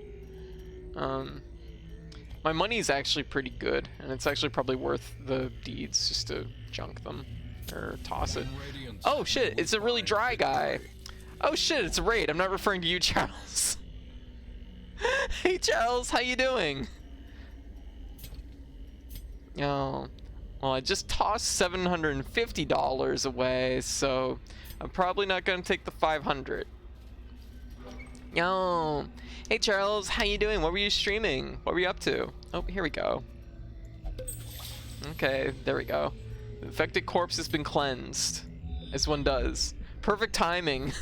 My money is actually pretty good, and it's actually probably worth the deeds just to junk them or toss it. Oh shit, it's a really dry guy. Oh shit, it's a raid. I'm not referring to you, Charles. Hey Charles, how you doing? Oh, well, I just tossed $750 away, so I'm probably not gonna take the 500. Yo, hey Charles, how you doing? What were you streaming? What were you up to? Oh, here we go. Okay, there we go. The infected corpse has been cleansed, as one does. Perfect timing.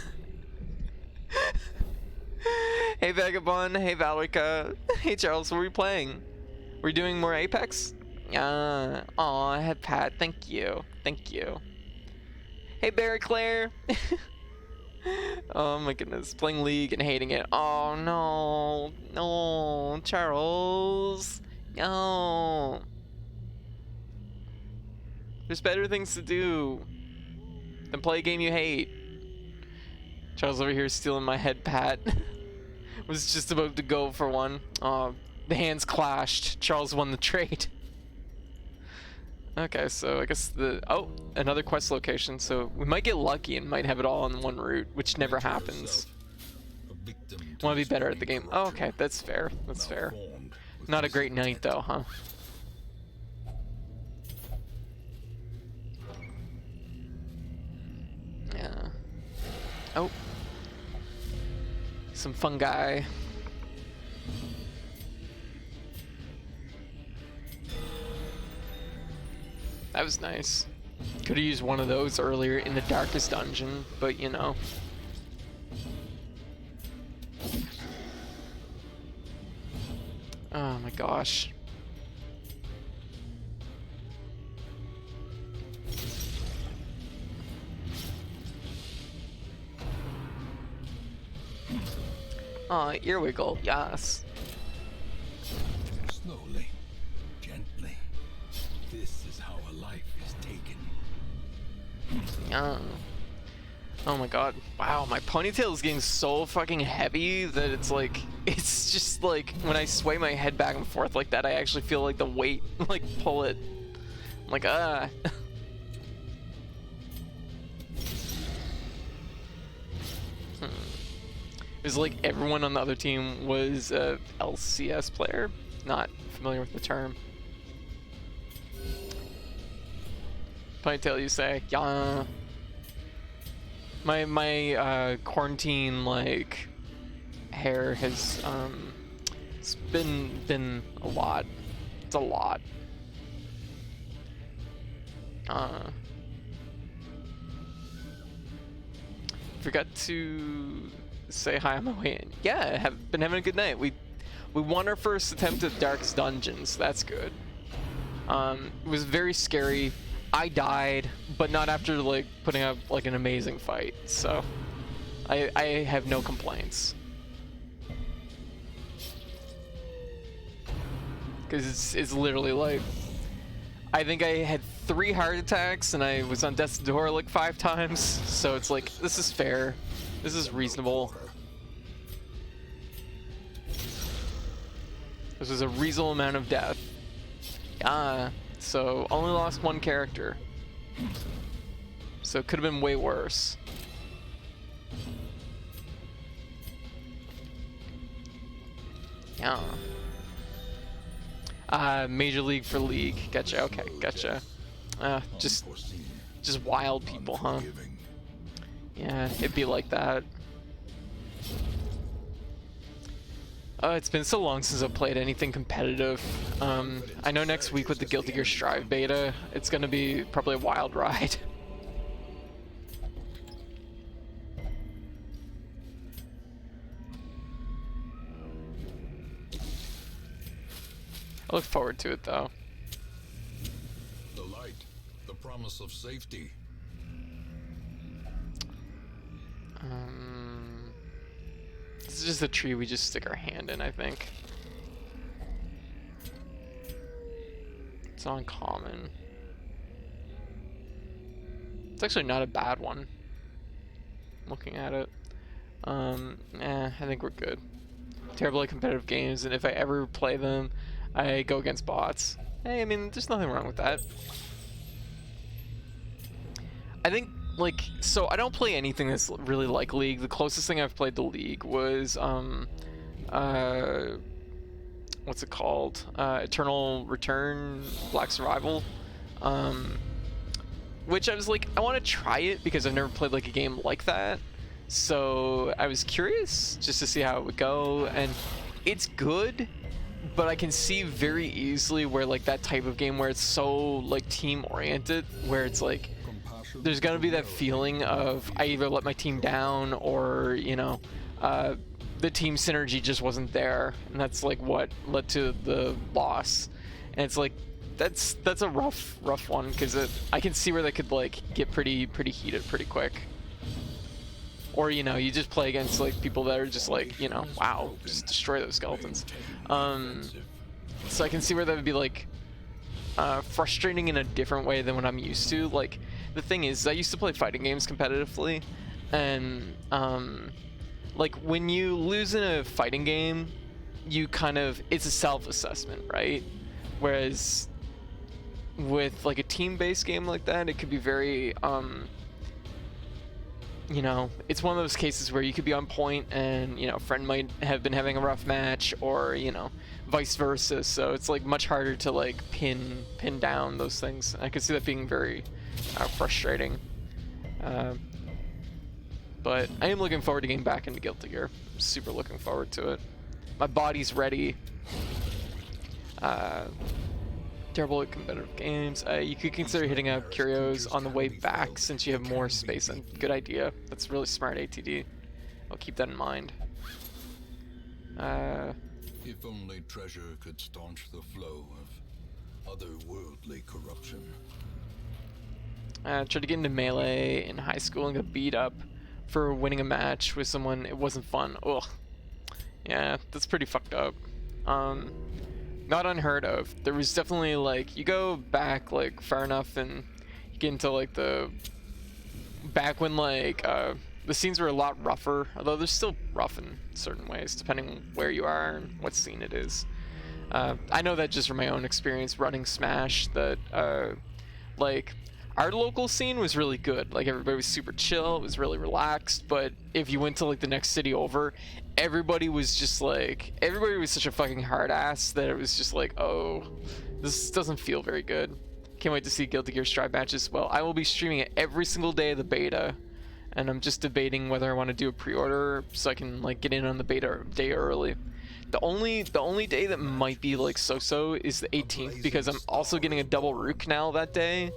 Hey Vagabond, hey Valerica, hey Charles, what were you playing? Were you doing more Apex? Aw, I had Pat, thank you, thank you. Hey Barry Claire! Oh my goodness, playing League and hating it. Oh no, no, Charles, no. There's better things to do than play a game you hate. Charles over here stealing my head pat. Was just about to go for one. The hands clashed. Charles won the trade. Okay, so I guess another quest location. So we might get lucky and might have it all on one route, which never happens. Want to be better at the game. Oh, okay, that's fair. That's fair. Not a great night though, huh? Yeah. Oh. Some fungi. That was nice. Could have used one of those earlier in the darkest dungeon, but you know. Oh my gosh. Aw, earwiggle, yes. Slowly, gently. This is how a life is taken. Yeah. Oh my god. Wow, my ponytail is getting so fucking heavy that it's like, it's just like, when I sway my head back and forth like that, I actually feel like the weight, like, pull it. I'm like, ah. It was like everyone on the other team was a LCS player. Not familiar with the term. Ponytail, you say? Yeah. My quarantine like hair has it's been a lot. It's a lot. Forgot to say hi on my way in. Yeah, have been having a good night. We won our first attempt at Dark's Dungeons. That's good. It was very scary. I died, but not after like putting up like an amazing fight. So I have no complaints. Because it's literally like, I think I had 3 heart attacks and I was on death's door like 5 times. So it's like, this is fair. This is reasonable. This is a reasonable amount of death. So only lost 1 character. So it could have been way worse. Yeah. Major League for League. Gotcha. Okay, gotcha. Just wild people, huh? Yeah, it'd be like that. It's been so long since I've played anything competitive. I know next week with the Guilty Gear Strive beta, it's gonna be probably a wild ride. I look forward to it though. The light, the promise of safety. This is just a tree we just stick our hand in, I think. It's uncommon. It's actually not a bad one. Looking at it. I think we're good. Terribly competitive games, and if I ever play them, I go against bots. Hey, I mean, there's nothing wrong with that. I think, like, so I don't play anything that's really like League. The closest thing I've played to League was, what's it called? Eternal Return Black Survival. Which I was like, I want to try it because I've never played like a game like that. So I was curious just to see how it would go, and it's good, but I can see very easily where like that type of game where it's so like team oriented, where it's like there's gonna be that feeling of I either let my team down or, you know, the team synergy just wasn't there, and that's like what led to the loss. And it's like that's a rough one, because I can see where they could like get pretty heated pretty quick. Or, you know, you just play against like people that are just like, you know, wow, just destroy those skeletons. So I can see where that would be like frustrating in a different way than what I'm used to. Like, the thing is, I used to play fighting games competitively, and like when you lose in a fighting game, you kind of, it's a self-assessment, right? Whereas with like a team-based game like that, it could be very you know, it's one of those cases where you could be on point and, you know, a friend might have been having a rough match, or, you know, vice versa. So it's like much harder to like pin down those things. I could see that being very frustrating. But I am looking forward to getting back into Guilty Gear. I'm super looking forward to it. My body's ready. Terrible at competitive games. You could consider hitting up Curios on the way back since you have more space. And good idea. That's really smart, ATD. I'll keep that in mind. If only treasure could staunch the flow of otherworldly corruption. Tried to get into Melee in high school and got beat up for winning a match with someone. It wasn't fun. Ugh. Yeah, that's pretty fucked up. Not unheard of. There was definitely like, you go back like far enough and you get into like back when like the scenes were a lot rougher, although they're still rough in certain ways depending on where you are and what scene it is. I know that just from my own experience running Smash, that like our local scene was really good. Like, everybody was super chill, it was really relaxed. But if you went to like the next city over, everybody was just like, everybody was such a fucking hard ass that it was just like, oh, this doesn't feel very good. Can't wait to see Guilty Gear Strive matches. Well, I will be streaming it every single day of the beta, and I'm just debating whether I want to do a pre-order so I can like get in on the beta day early. The only day that might be like so-so is the 18th, because I'm also getting a double root canal that day,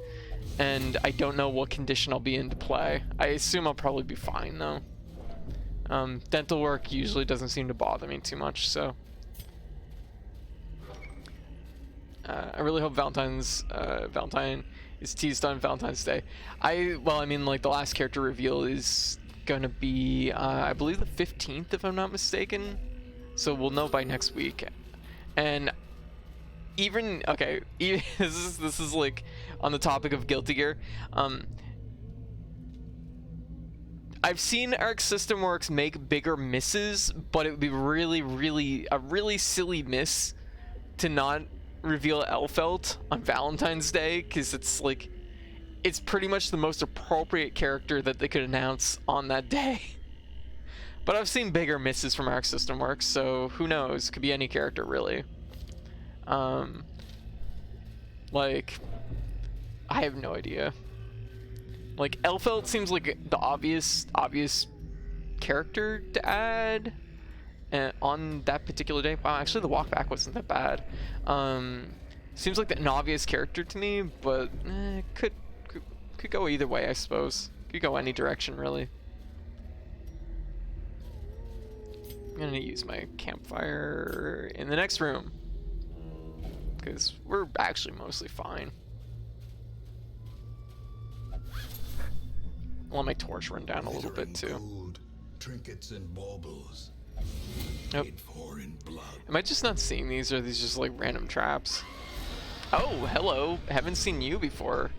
and I don't know what condition I'll be in to play. I assume I'll probably be fine though. Dental work usually doesn't seem to bother me too much, so I really hope Valentine is teased on Valentine's Day. Well, I mean, like, the last character reveal is gonna be I believe the 15th, if I'm not mistaken. So we'll know by next week. And even this is like on the topic of Guilty Gear. I've seen Arc System Works make bigger misses, but it would be a really silly miss to not reveal Elfelt on Valentine's Day, because it's like, it's pretty much the most appropriate character that they could announce on that day. But I've seen bigger misses from Arc System Works, so who knows? Could be any character, really. Like, I have no idea. Like, Elfelt seems like the obvious character to add on that particular day. Wow, actually the walk back wasn't that bad. Seems like an obvious character to me, but could go either way, I suppose. Could go any direction, really. I'm gonna use my campfire in the next room, because we're actually mostly fine. I'll let my torch run down a little bit too. Gold, trinkets and baubles. Yep. Paid for in blood. Am I just not seeing these, or are these just like random traps? Oh, hello. Haven't seen you before.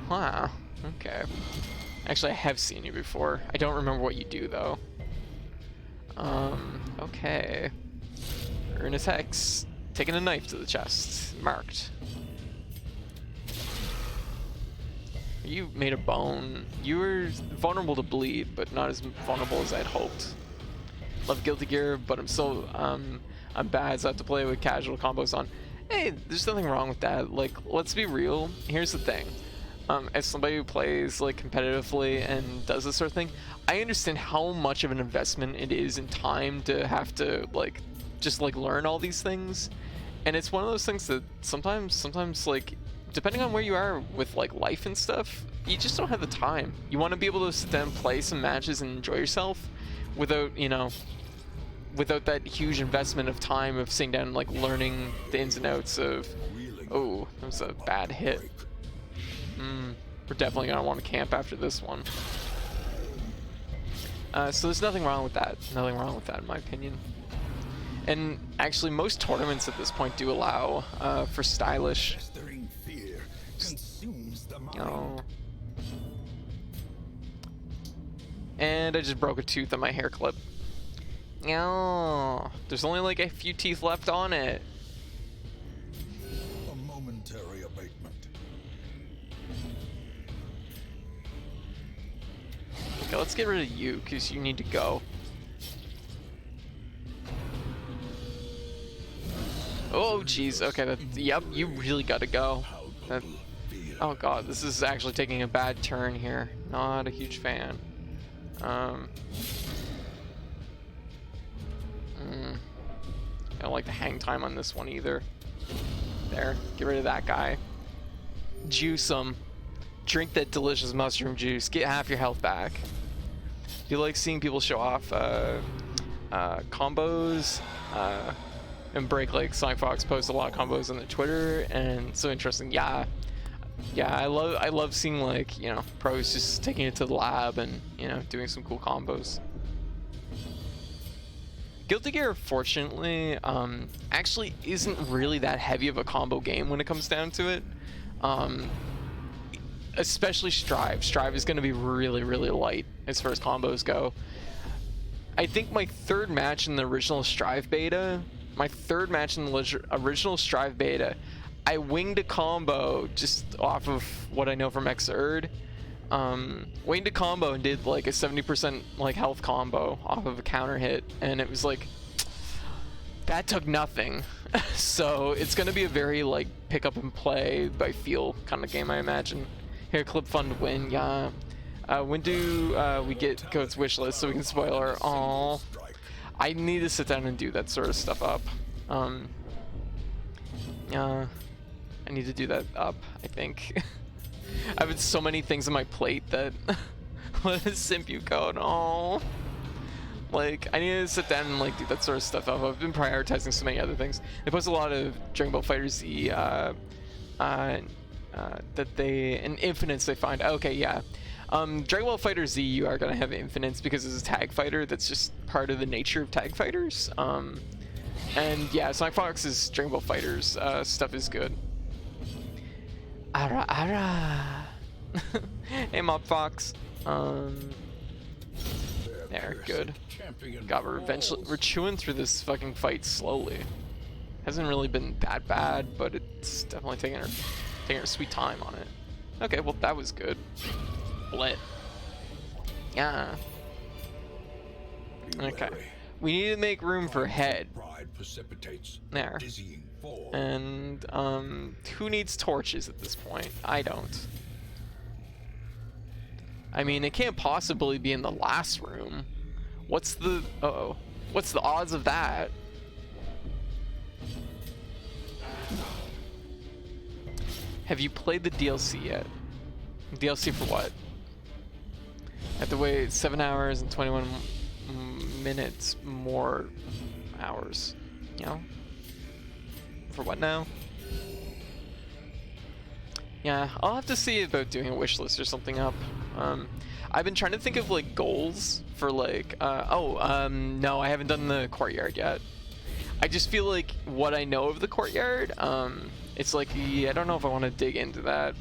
Huh. Okay. Actually, I have seen you before. I don't remember what you do though. Okay. Ernest Hex. Taking a knife to the chest. Marked. You made a bone. You were vulnerable to bleed, but not as vulnerable as I'd hoped. Love Guilty Gear, but I'm so I'm bad, so I have to play with casual combos on. Hey, there's nothing wrong with that. Like, let's be real. Here's the thing. As somebody who plays like competitively and does this sort of thing, I understand how much of an investment it is in time to have to like just like learn all these things. And it's one of those things that sometimes like, depending on where you are with like life and stuff, you just don't have the time. You want to be able to sit down and play some matches and enjoy yourself without, you know, without that huge investment of time of sitting down and like learning the ins and outs of, oh, that was a bad hit. We're definitely gonna want to camp after this one. So there's nothing wrong with that. Nothing wrong with that in my opinion. And actually most tournaments at this point do allow for stylish. Oh. And I just broke a tooth on my hair clip. No, there's only like a few teeth left on it. A momentary abatement. Okay, let's get rid of you because you need to go. Oh jeez, okay, yep, you really gotta go. Oh god, this is actually taking a bad turn here. Not a huge fan. I don't like the hang time on this one either. There, get rid of that guy. Juice him. Drink that delicious mushroom juice. Get half your health back. You like seeing people show off combos and break, like Sonic Fox posts a lot of combos on their Twitter, and so interesting. Yeah, I love seeing, like, you know, pros just taking it to the lab and, you know, doing some cool combos. Guilty Gear, fortunately, actually isn't really that heavy of a combo game when it comes down to it. Especially Strive. Strive is going to be really, really light as far as combos go. I think my third match in the original Strive beta, I winged a combo just off of what I know from Xrd. Winged a combo and did like a 70% like health combo off of a counter hit, and it was like, that took nothing. So it's gonna be a very like pick up and play by feel kind of game, I imagine. Here, clip fun to win, yeah. When do we get Code's wish list so we can spoil our? Aww. I need to sit down and do that sort of stuff up. I need to do that up, I think. I have so many things on my plate that what is Simpu code? Oh, like I need to sit down and like do that sort of stuff up. I've been prioritizing so many other things. They post a lot of Dragon Ball FighterZ that they and infinites they find. Okay, yeah. Dragon Ball FighterZ, you are gonna have infinites because it's a tag fighter. That's just part of the nature of tag fighters. And yeah, Sonic Fox's Dragon Ball Fighters stuff is good. Ara ara. Hey Mob Fox. There, good. God, we're chewing through this fucking fight slowly. Hasn't really been that bad, but it's definitely taking her sweet time on it. Okay, well that was good. Blit. Yeah. Okay. We need to make room for head. There. And who needs torches at this point? I don't. I mean, it can't possibly be in the last room. What's the what's the odds of that? Have you played the DLC yet? DLC for what? I have to wait 7 hours and 21 minutes more hours. You know? For what now? Yeah, I'll have to see about doing a wish list or something up. I've been trying to think of like goals for like no, I haven't done the courtyard yet. I just feel like what I know of the courtyard, it's like, yeah, I don't know if I want to dig into that.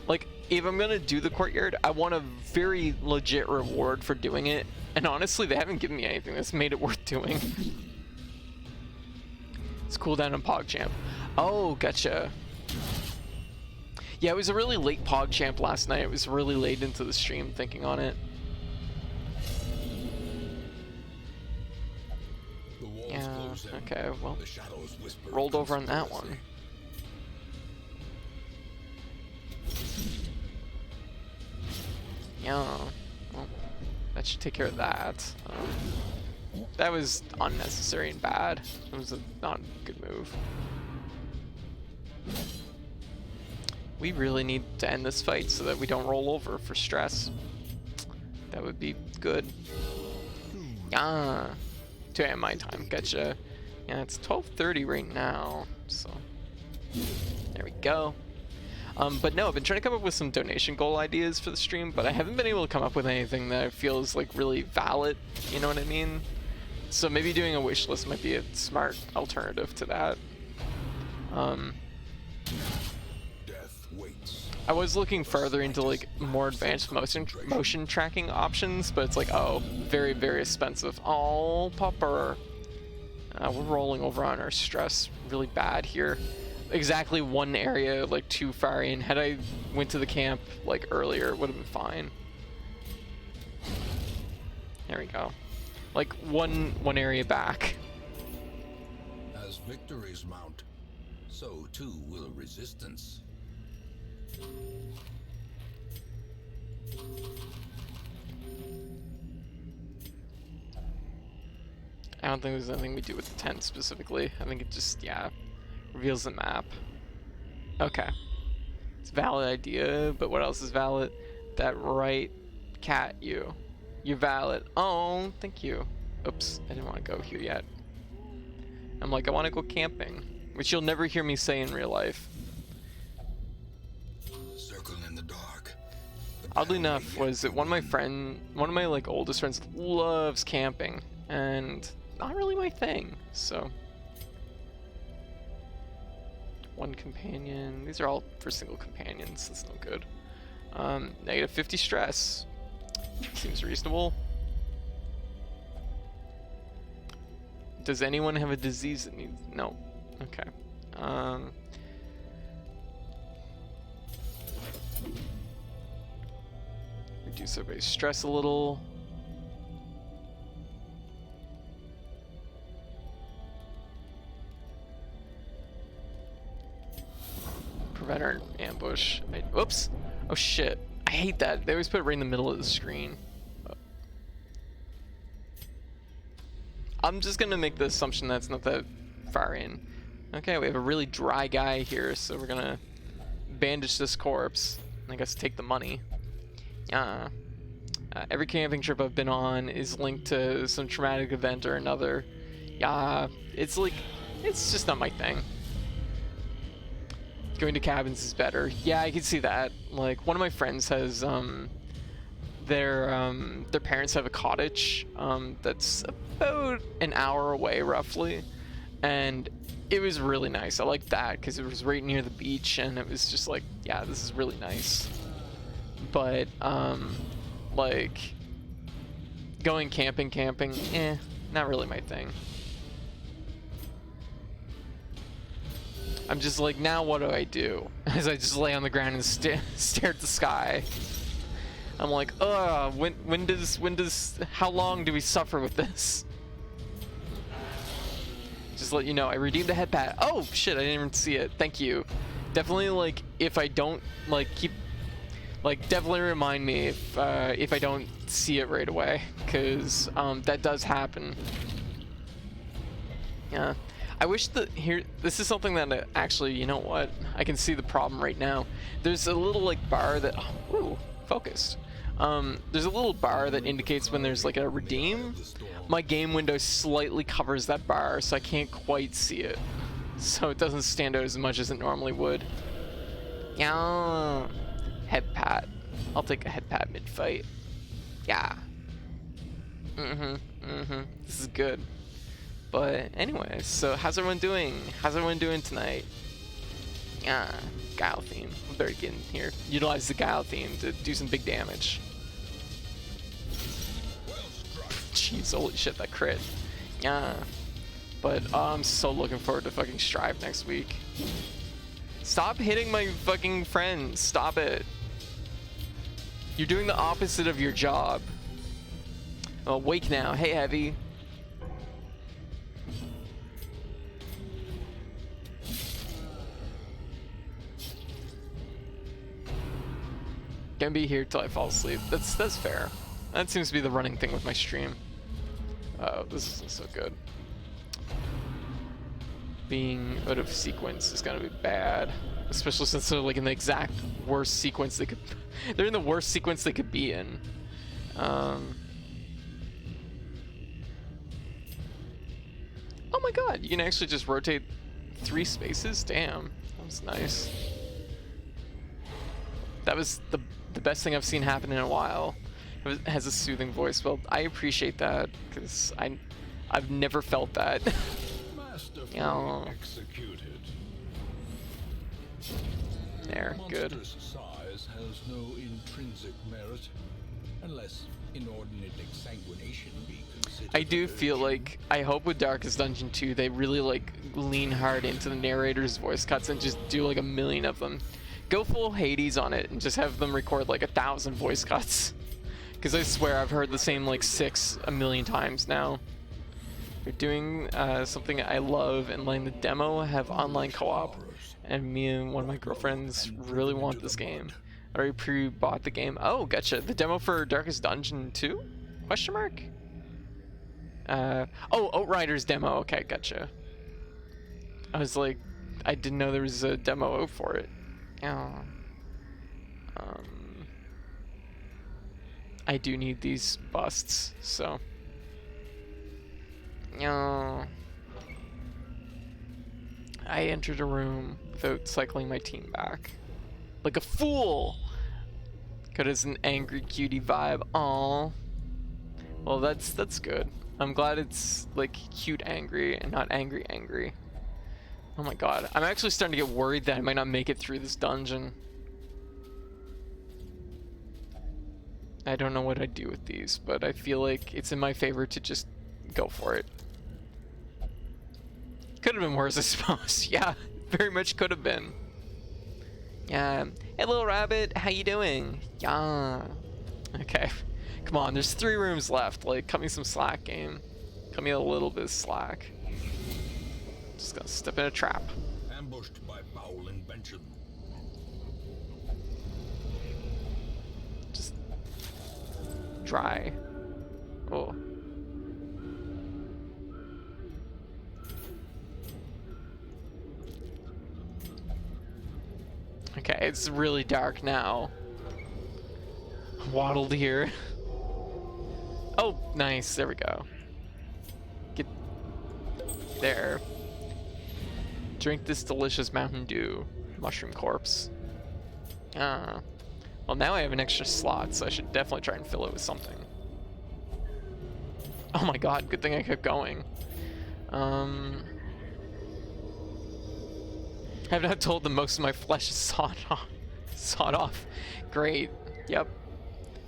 Like, if I'm gonna do the courtyard, I want a very legit reward for doing it, and honestly they haven't given me anything that's made it worth doing. It's cooldown on PogChamp. Oh, gotcha. Yeah, it was a really late PogChamp last night. It was really late into the stream thinking on it. The walls Yeah, close in. okay, well, The shadows whisper rolled over on that conspiracy. one. Yeah, well, that should take care of that. That was unnecessary and bad. It was not a good move. We really need to end this fight so that we don't roll over for stress. That would be good. Yeah. 2 a.m. my time. Gotcha. Yeah, it's 12:30 right now. So there we go. But no, I've been trying to come up with some donation goal ideas for the stream, but I haven't been able to come up with anything that feels like really valid. You know what I mean? So maybe doing a wish list might be a smart alternative to that. Death waits. I was looking further into like more advanced motion tracking options, but it's like, oh, very, very expensive. Oh, Popper. We're rolling over on our stress really bad here. Exactly one area like too far in. Had I went to the camp like earlier, it would have been fine. There we go. Like one area back. As victories mount, so too will resistance. I don't think there's anything we do with the tent specifically. I think it just, yeah, reveals the map. Okay. It's a valid idea, but what else is valid? That right cat, you. You're valid. Oh, thank you. Oops, I didn't want to go here yet. I'm like, I want to go camping, which you'll never hear me say in real life. Circle in the dark. Oddly enough, was that one of my like oldest friends loves camping, and not really my thing, so. One companion. These are all for single companions. That's no good. Negative 50 stress. Seems reasonable. Does anyone have a disease that needs... No. Okay. Reduce everybody's stress a little. Prevent our ambush. Whoops. Oh shit. I hate that. They always put it right in the middle of the screen. I'm just gonna make the assumption that's not that far in. Okay, we have a really dry guy here, so we're gonna bandage this corpse. And I guess take the money. Yeah. Every camping trip I've been on is linked to some traumatic event or another. Yeah, it's like, it's just not my thing. Going to cabins is better. Yeah, I can see that. Like, one of my friends has, their parents have a cottage, that's about an hour away, roughly. And it was really nice. I liked that, because it was right near the beach, and it was just like, yeah, this is really nice. But, like, going camping, not really my thing. I'm just like, now what do I do? As I just lay on the ground and stare at the sky. I'm like, ugh, how long do we suffer with this? Just let you know, I redeemed a head pat. Oh, shit, I didn't even see it. Thank you. Definitely, like, if I don't, like, definitely remind me if I don't see it right away. Because, that does happen. Yeah. I wish that this is something that actually, you know what? I can see the problem right now. There's a little like bar that, ooh, focused. There's a little bar that indicates when there's like a redeem. My game window slightly covers that bar, so I can't quite see it. So it doesn't stand out as much as it normally would. Yeah. Head pat. I'll take a head pat mid-fight. Yeah. This is good. But anyway, so how's everyone doing? How's everyone doing tonight? Yeah, Guile theme. We better get in here. Utilize the Guile theme to do some big damage. Jeez, holy shit, that crit. Yeah. But I'm so looking forward to fucking Strive next week. Stop hitting my fucking friends. Stop it. You're doing the opposite of your job. Oh, wake now. Hey, Heavy. Gonna be here till I fall asleep. That's fair. That seems to be the running thing with my stream. Oh, this isn't so good. Being out of sequence is gonna be bad, especially since they're like in the exact worst sequence they could. They're in the worst sequence they could be in. Oh my god, you can actually just rotate 3 spaces? Damn, that was nice. That was the best thing I've seen happen in a while. It has a soothing voice. Well, I appreciate that, because I've never felt that. Executed. There, good. Monstrous size has no intrinsic merit, unless inordinate exsanguination be considered. I do feel like, I hope with Darkest Dungeon 2 they really like lean hard into the narrator's voice cuts and just do like 1,000,000 of them. Go full Hades on it and just have them record like 1,000 voice cuts. Because I swear I've heard the same like 6 1,000,000 times now. They're doing something I love, and letting the demo have online co-op. And me and one of my girlfriends really want this game. I already pre-bought the game. Oh, gotcha. The demo for Darkest Dungeon 2? Question mark? Oh, Outriders demo. Okay, gotcha. I was like, I didn't know there was a demo out for it. Oh. I do need these busts, so. No. I entered a room without cycling my team back. Like a fool! Got as an angry cutie vibe. Aww. Well, that's good. I'm glad it's like cute angry and not angry angry. Oh my god. I'm actually starting to get worried that I might not make it through this dungeon. I don't know what I'd do with these, but I feel like it's in my favor to just go for it. Could have been worse, I suppose. Yeah, very much could have been. Yeah. Hey, little rabbit, how you doing? Yeah. Okay. Come on, there's 3 rooms left. Like, cut me some slack, game. Cut me a little bit of slack. Just gonna step in a trap. Ambushed by foul invention. Just dry. Oh. Okay, it's really dark now. Waddled here. Oh, nice. There we go. Get there. Drink this delicious Mountain Dew. Mushroom corpse. Ah. Well, now I have an extra slot, so I should definitely try and fill it with something. Oh my god, good thing I kept going. I've not told them most of my flesh is sawed off. Great. Yep.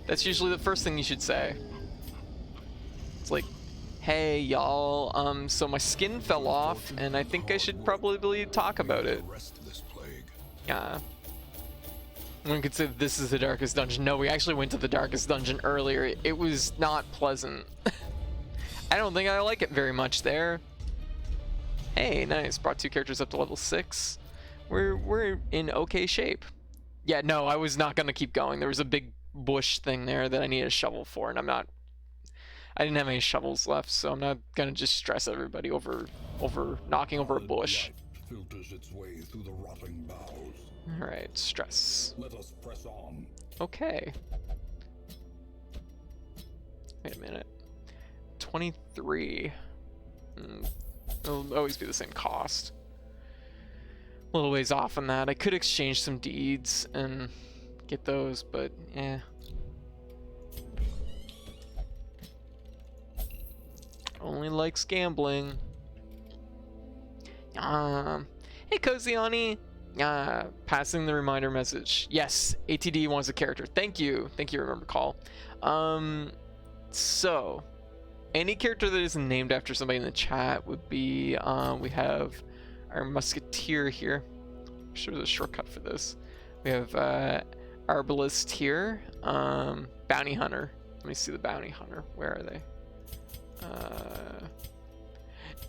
That's usually the first thing you should say. It's like, hey y'all, so my skin fell off, and I think I should probably talk about it. Yeah. One could say this is the darkest dungeon. No, we actually went to the darkest dungeon earlier. It was not pleasant. I don't think I like it very much there. Hey, nice. Brought 2 characters up to level 6. We're in okay shape. Yeah, no, I was not gonna keep going. There was a big bush thing there that I needed a shovel for, and I didn't have any shovels left, so I'm not gonna just stress everybody over knocking over a bush. Filters its way through the rotting boughs. All right, stress. Let us press on. Okay. Wait a minute. 23. It'll always be the same cost. A little ways off on that. I could exchange some deeds and get those, but yeah. Only likes gambling. Hey Koziani. Passing the reminder message. Yes, ATD wants a character. Thank you. Thank you, remember call. So any character that isn't named after somebody in the chat would be we have our musketeer here. I'm sure there's a shortcut for this. We have arbalist here. Bounty hunter. Let me see the bounty hunter. Where are they?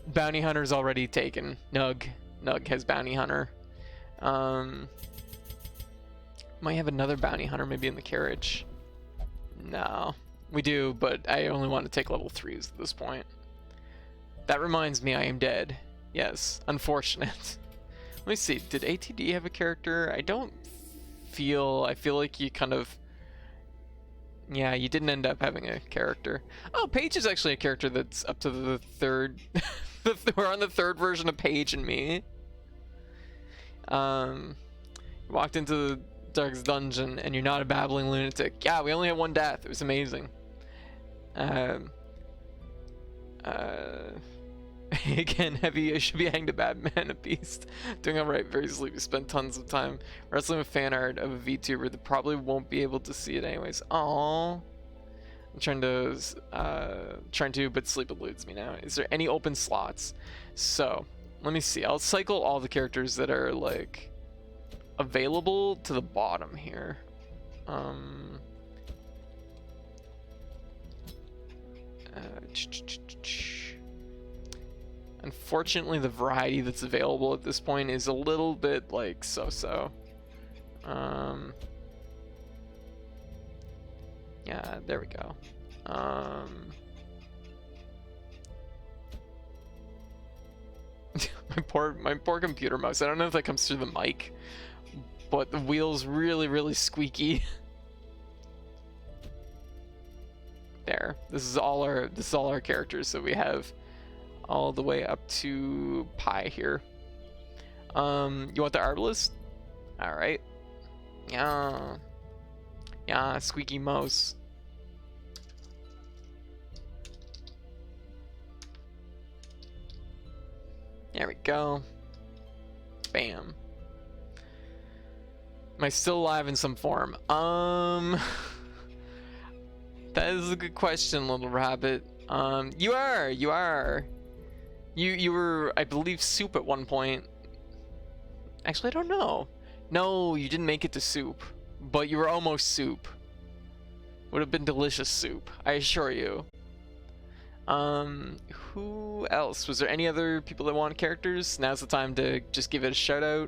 Bounty hunter's already taken. Nug has bounty hunter. Might have another bounty hunter maybe in the carriage. No. We do, but I only want to take level 3s at this point. That reminds me, I am dead. Yes, unfortunate. Let me see, did ATD have a character? I don't feel... I feel like you kind of... Yeah, you didn't end up having a character. Oh, Paige is actually a character that's up to the third... We're on the third version of Paige and me. Walked into the Dark's dungeon and you're not a babbling lunatic. Yeah, we only had 1 death. It was amazing. Again, heavy. I should be hanged a bad man, a beast. Doing alright, very sleepy. Spent tons of time wrestling with fan art of a VTuber that probably won't be able to see it anyways. Aww. I'm trying to, but sleep eludes me now. Is there any open slots? So, let me see. I'll cycle all the characters that are like available to the bottom here. Unfortunately, the variety that's available at this point is a little bit like so-so. Yeah, there we go. my poor computer mouse. I don't know if that comes through the mic, but the wheel's really squeaky. There. This is all our characters, so we have all the way up to Pi here. You want the Arbalist? Alright. Yeah. Yeah, squeaky mouse. There we go. Bam. Am I still alive in some form? That is a good question, little rabbit. You are. You were, I believe, soup at one point. Actually, I don't know. No, you didn't make it to soup, but you were almost soup. Would have been delicious soup, I assure you. Who else? Was there any other people that want characters? Now's the time to just give it a shout out.